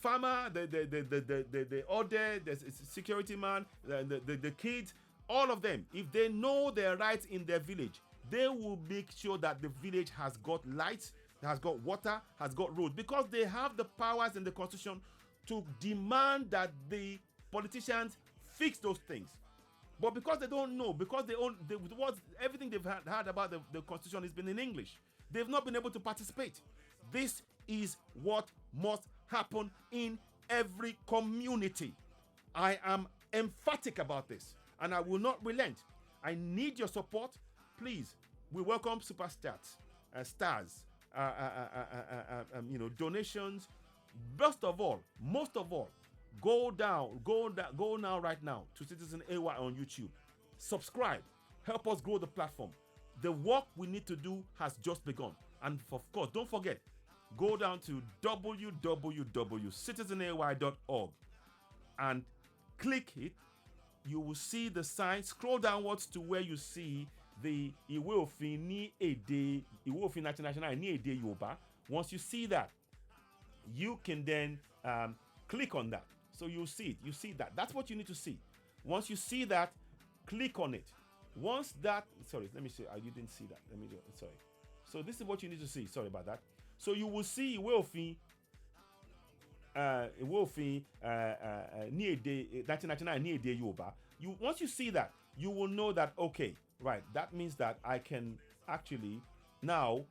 farmer, the order, the security man, the kids, all of them, if they know their rights in their village, they will make sure that the village has got lights, has got water, has got roads, because they have the powers in the constitution to demand that the politicians fix those things. But because they don't know, because everything they've heard about the constitution has been in English, they've not been able to participate. This is what must happen in every community. I am emphatic about this, and I will not relent. I need your support. Please, we welcome super stars, donations. Most of all, go now right now to Citizen AY on YouTube. Subscribe. Help us grow the platform. The work we need to do has just begun. And of course, don't forget, go down to www.citizenay.org and click it. You will see the sign. Scroll downwards to where you see the Ìwé Òfin ní èdè Ìwé Òfin International ní èdè Yorùbá. Once you see that, you can then click on that. So you'll see it. You see that. That's what you need to see. Once you see that, click on it. Once that, sorry, let me see. You didn't see that. Let me do it. Sorry. So this is what you need to see. Sorry about that. So you will see Ìwé Òfin ní èdè 1999 ní èdè Yorùbá. Once you see that, you will know that, okay, right, that means that I can actually now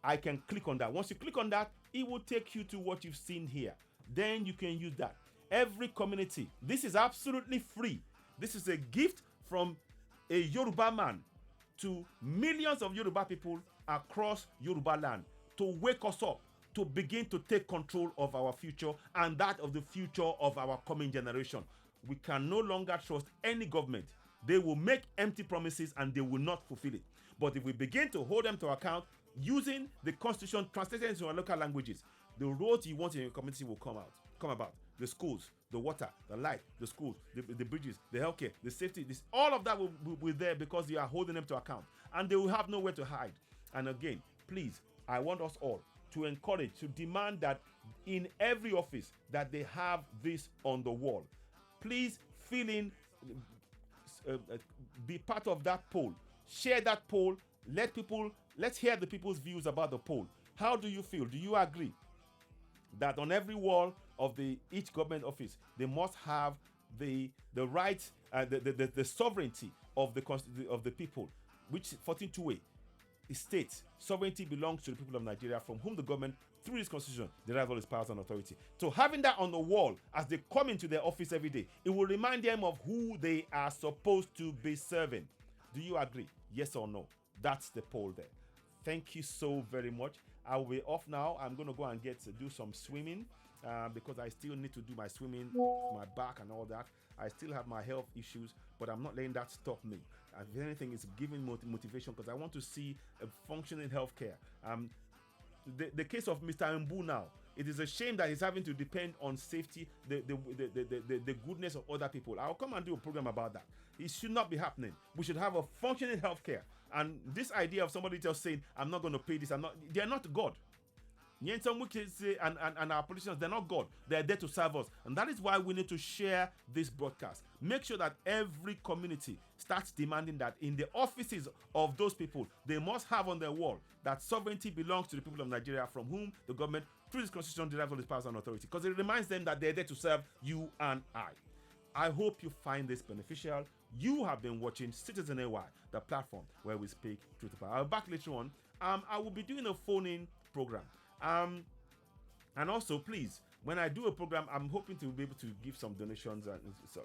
I can click on that. Once you click on that, it will take you to what you've seen here. Then you can use that. Every community, this is absolutely free. This is a gift from a Yoruba man to millions of Yoruba people across Yoruba land to wake us up, to begin to take control of our future and that of the future of our coming generation. We can no longer trust any government. They will make empty promises and they will not fulfill it. But if we begin to hold them to account using the constitution translated into our local languages, the roads you want in your community will come about. The schools, the water, the light, the schools, the bridges, the healthcare, the safety, all of that will be there because you are holding them to account. And they will have nowhere to hide. And again, please, I want us all to encourage, to demand that in every office that they have this on the wall. Please fill in be part of that poll. Share that poll. Let's hear the people's views about the poll. How do you feel? Do you agree that on every wall of each government office they must have the right, the sovereignty of the people, which 14.2a states sovereignty belongs to the people of Nigeria, from whom the government through this constitution derives all its powers and authority. So having that on the wall as they come into their office every day, it will remind them of who they are supposed to be serving. Do you agree? Yes or no? That's the poll there. Thank you so very much. I will be off now. I'm going to go and do some swimming because I still need to do my swimming, my back and all that. I still have my health issues, but I'm not letting that stop me. If anything, it's giving motivation because I want to see a functioning healthcare. The case of Mr. Mbu now, it is a shame that he's having to depend on safety, the goodness of other people. I'll come and do a program about that. It should not be happening. We should have a functioning healthcare. And this idea of somebody just saying, I'm not going to pay this, they're not God. And our politicians, they're not God. They're there to serve us. And that is why we need to share this broadcast. Make sure that every community starts demanding that in the offices of those people, they must have on their wall that sovereignty belongs to the people of Nigeria, from whom the government, through this constitution, derives all its powers and authority. Because it reminds them that they're there to serve you and I. I hope you find this beneficial. You have been watching Citizen AY, the platform where we speak truth to power. I'll be back later on. I will be doing a phone-in program. And also, please, when I do a program, I'm hoping to be able to give some donations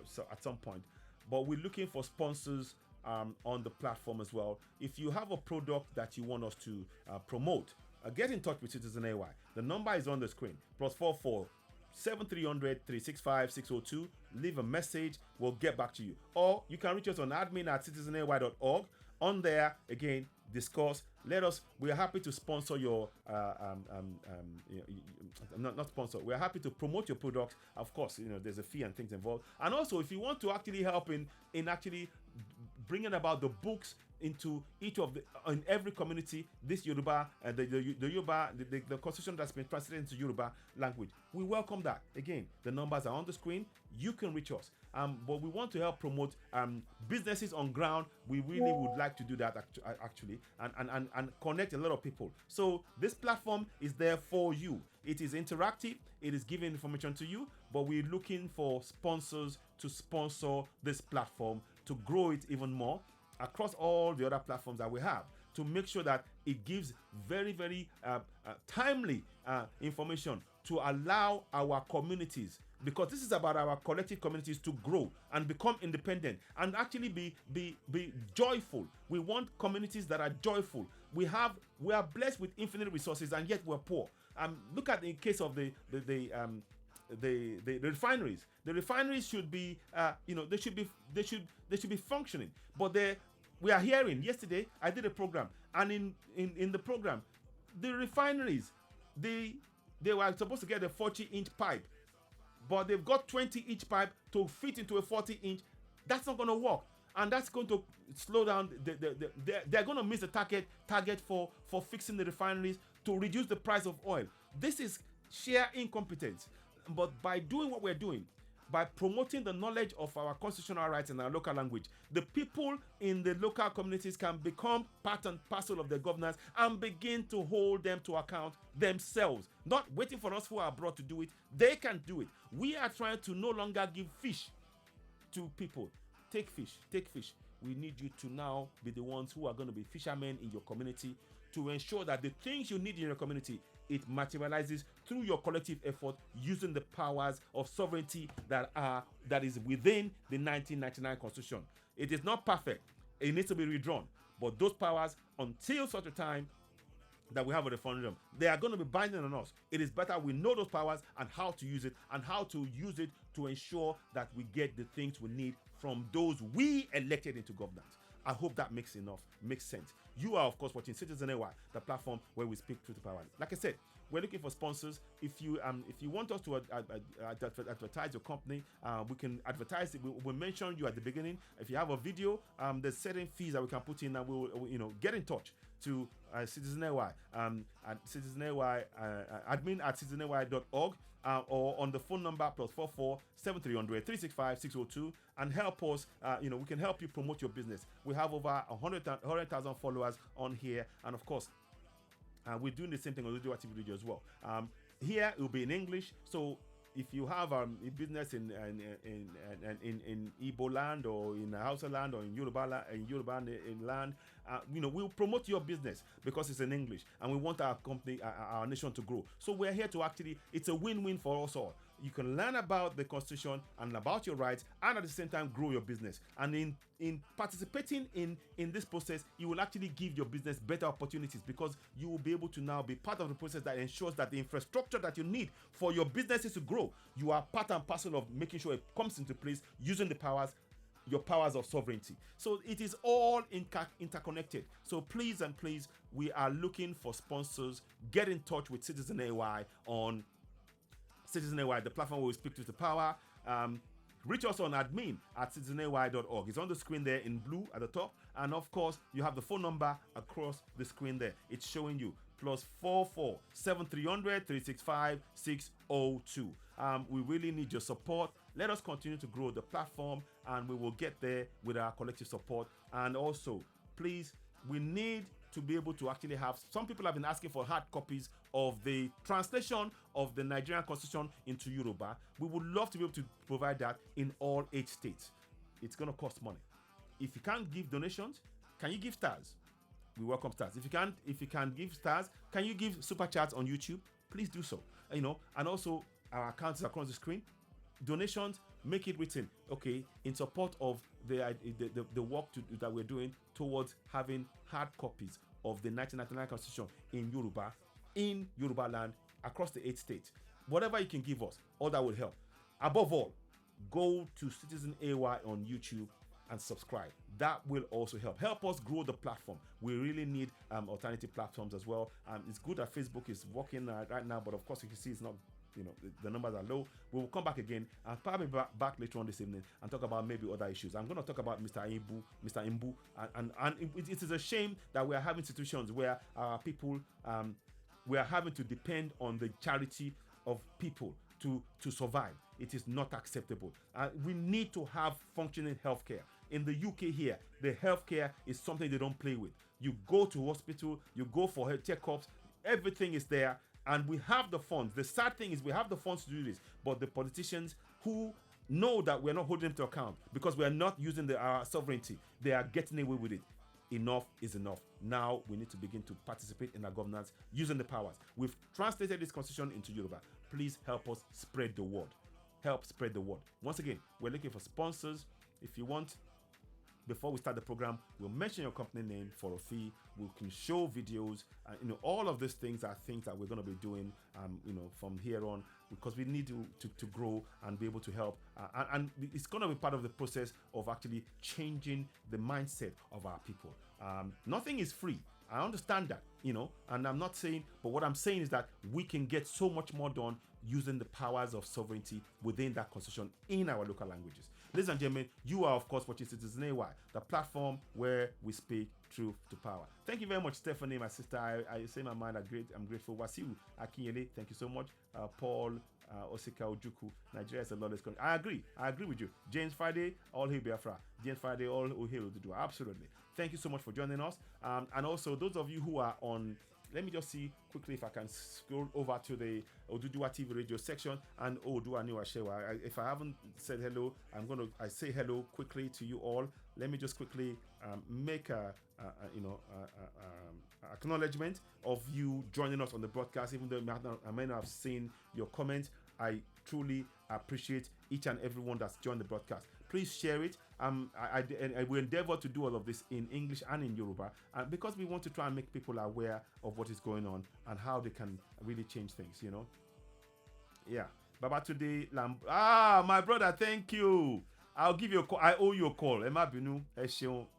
so at some point. But we're looking for sponsors on the platform as well. If you have a product that you want us to promote, get in touch with Citizen AY. The number is on the screen. +44 7300 365 602. Leave a message. We'll get back to you. Or you can reach us on admin@citizenay.org. On there, again, discuss. We are happy to sponsor your not sponsor. We are happy to promote your products. Of course, there's a fee and things involved. And also, if you want to actually help in actually bringing about the books into in every community, this Yoruba, the Yoruba, the constitution that's been translated into Yoruba language, we welcome that. Again, the numbers are on the screen. You can reach us. But we want to help promote businesses on ground. We really would like to do that actually, and connect a lot of people. So this platform is there for you. It is interactive. It is giving information to you, but we're looking for sponsors to sponsor this platform to grow it even more across all the other platforms that we have, to make sure that it gives very, very timely information to allow our communities, because this is about our collective communities, to grow and become independent and actually be joyful. We want communities that are joyful. We are blessed with infinite resources, and yet we're poor. Look at the case of the refineries. The refineries should be, they should be functioning. But we are hearing, yesterday I did a program, and in the program, the refineries, they were supposed to get a 40-inch pipe, but they've got 20-inch pipe to fit into a 40-inch. That's not going to work, and that's going to slow down. They're going to miss the target for fixing the refineries to reduce the price of oil. This is sheer incompetence. But by doing what we're doing, by promoting the knowledge of our constitutional rights in our local language, the people in the local communities can become part and parcel of the governance and begin to hold them to account themselves, not waiting for us who are abroad to do it. They can do it. We are trying to no longer give fish to people. Take fish. We need you to now be the ones who are going to be fishermen in your community, to ensure that the things you need in your community, it materializes through your collective effort, using the powers of sovereignty that is within the 1999 Constitution. It is not perfect. It needs to be redrawn. But those powers, until such a time that we have a referendum, they are going to be binding on us. It is better we know those powers and how to use it, and how to use it to ensure that we get the things we need from those we elected into governance. I hope that makes sense. You are, of course, watching Citizen AY, the platform where we speak truth to power. Like I said, we're looking for sponsors. If you want us to advertise your company, we can advertise it. We'll mention you at the beginning. If you have a video, there's certain fees that we can put in, and we'll get in touch to Citizen AY, at Citizen AY, admin at citizenay.org, or on the phone number +44 7300 365 602, and help us. We can help you promote your business. We have over 100,000 followers on here, and of course, we're doing the same thing on the TV radio as well. Here it will be in English, so if you have a business in Igbo land or in Hausa land or in Yoruba land, we'll promote your business because it's in English, and we want our company, our nation to grow. So we're here to it's a win-win for us all. You can learn about the Constitution and about your rights, and at the same time grow your business. And in participating in this process, you will actually give your business better opportunities, because you will be able to now be part of the process that ensures that the infrastructure that you need for your businesses to grow, you are part and parcel of making sure it comes into place using your powers of sovereignty. So it is all interconnected. So please, we are looking for sponsors. Get in touch with Citizen AY on Citizen AY, the platform where we speak to the power. Reach us on admin at citizenay.org. It's on the screen there in blue at the top. And of course, you have the phone number across the screen there. It's showing you +44 7300 365 602. We really need your support. Let us continue to grow the platform, and we will get there with our collective support. And also, please, we need to be able to actually have, some people have been asking for hard copies of the translation of the Nigerian Constitution into Yoruba. We would love to be able to provide that in all 8 states. It's going to cost money. If you can't give donations, can you give stars? We welcome stars. If you can give stars, can you give super chats on YouTube? Please do so. And also our accounts across the screen. Donations, make it written, okay, in support of the work that we're doing towards having hard copies of the 1999 Constitution in Yoruba land across the 8 states. Whatever you can give us, all that will help. Above all, go to Citizen AY on YouTube and subscribe. That will also help us grow the platform. We really need alternative platforms as well. It's good that Facebook is working right now, but of course you can see it's not, the numbers are low. We will come back again and probably back later on this evening and talk about maybe other issues. I'm going to talk about Mr. Imbu, and it is a shame that we are having situations where our people, we are having to depend on the charity of people to survive. It is not acceptable. We need to have functioning healthcare. In the UK here, the healthcare is something they don't play with. You go to hospital, you go for health checkups, everything is there. And we have the funds. The sad thing is we have the funds to do this, but the politicians who know that we're not holding them to account because we're not using our sovereignty, they are getting away with it. Enough is enough. Now we need to begin to participate in our governance using the powers. We've translated this constitution into Yoruba. Please help us spread the word. Help spread the word. Once again, we're looking for sponsors. If you want, before we start the program, we'll mention your company name for a fee. We can show videos. All of these things are things that we're going to be doing, from here on, because we need to grow and be able to help. And it's going to be part of the process of actually changing the mindset of our people. Nothing is free. I understand that, and I'm not saying, but what I'm saying is that we can get so much more done using the powers of sovereignty within that constitution in our local languages. Ladies and gentlemen, you are of course watching Citizen AY, the platform where we speak truth to power. Thank you very much, Stephanie, my sister. I say my mind, I'm grateful. Wasiu Akinyele, thank you so much. Paul Osika Ojuku, Nigeria is a lawless country. I agree with you. James Friday, all hail Biafra. James Friday, all hail Oduduwa. Absolutely. Thank you so much for joining us. And also those of you who are on, let me just see quickly if I can scroll over to the Oduduwa TV radio section and Odua Niwa Shewa. If I haven't said hello, I say hello quickly to you all. Let me just quickly make acknowledgement of you joining us on the broadcast, even though I may not have seen your comments. I truly appreciate each and everyone that's joined the broadcast. Please share it. I will endeavor to do all of this in English and in Yoruba, because we want to try and make people aware of what is going on and how they can really change things, Yeah. Baba today, my brother, thank you. I'll give you a call. I owe you a call. Emma Binu,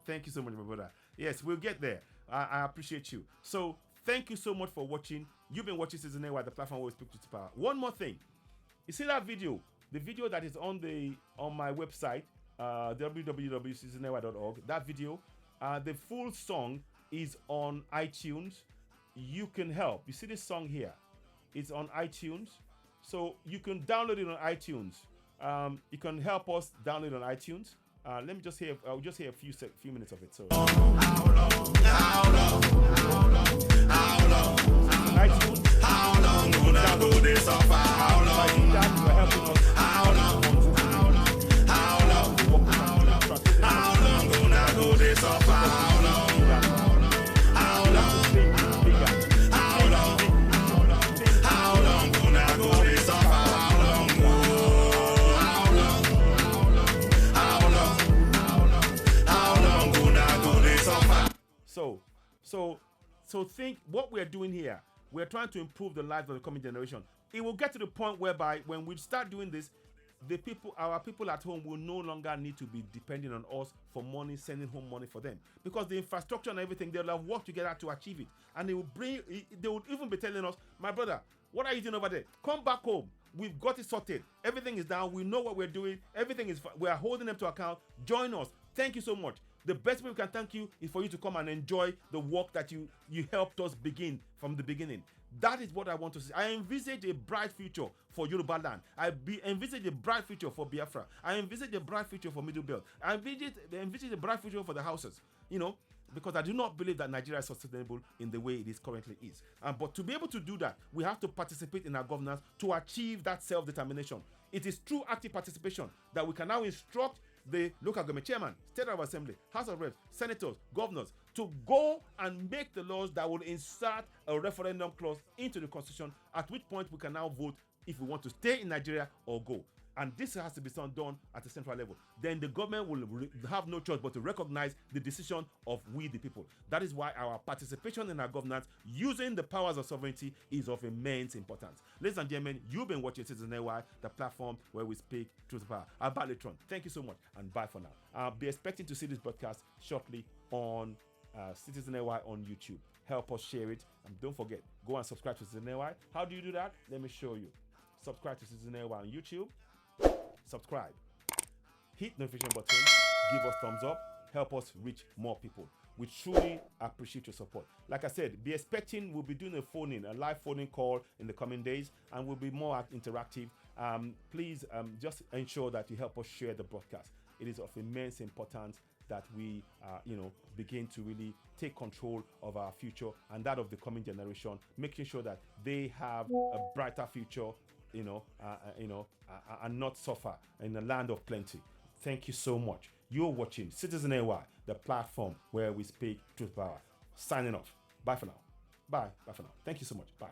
thank you so much, my brother. Yes, we'll get there. I appreciate you. So thank you so much for watching. You've been watching Citizen AY, the platform where we speak to power. One more thing. You see that video? The video that is on my website, www.citizeny.org. That video, the full song is on iTunes. You can help. You see this song here? It's on iTunes. So you can download it on iTunes. You can help us download it on iTunes. Let me just hear. I'll just hear a few minutes of it. So. How long gonna go this so far? How long? You're helping us. How long gonna go this so far? How long? How long gonna go this so far? So think what we're doing here. We're trying to improve the lives of the coming generation. It will get to the point whereby when we start doing this, our people at home will no longer need to be depending on us for money, sending home money for them. Because the infrastructure and everything, they'll have worked together to achieve it. And they would even be telling us, my brother, what are you doing over there? Come back home. We've got it sorted. Everything is down. We know what we're doing. Everything is, we are holding them to account. Join us. Thank you so much. The best way we can thank you is for you to come and enjoy the work that you helped us begin from the beginning. That is what I want to see. I envisage a bright future for Yoruba land. I envisage a bright future for Biafra. I envisage a bright future for Middle Belt. I envisage a bright future for the houses. Because I do not believe that Nigeria is sustainable in the way it is currently is. But to be able to do that, we have to participate in our governance to achieve that self-determination. It is through active participation that we can now instruct the local government chairman, state of assembly, house of reps, senators, governors to go and make the laws that will insert a referendum clause into the constitution, at which point we can now vote if we want to stay in Nigeria or go. And this has to be done at the central level. Then the government will have no choice but to recognize the decision of we the people. That is why our participation in our governance using the powers of sovereignty is of immense importance. Ladies and gentlemen, you've been watching Citizen AY, the platform where we speak truth to power. Abaletron. Thank you so much and bye for now. I'll be expecting to see this broadcast shortly on Citizen AY on YouTube. Help us share it. And don't forget, go and subscribe to Citizen AY. How do you do that? Let me show you. Subscribe to Citizen AY on YouTube. Subscribe, hit the notification button, give us thumbs up, help us reach more people. We truly appreciate your support. Like I said, be expecting we'll be doing a live phone-in call in the coming days, and we'll be more interactive. Please just ensure that you help us share the broadcast. It is of immense importance that we begin to really take control of our future and that of the coming generation, making sure that they have a brighter future, and not suffer in a land of plenty. Thank you so much. You're watching Citizen AY, the platform where we speak truth power. Signing off. Bye for now. Bye for now. Thank you so much. Bye.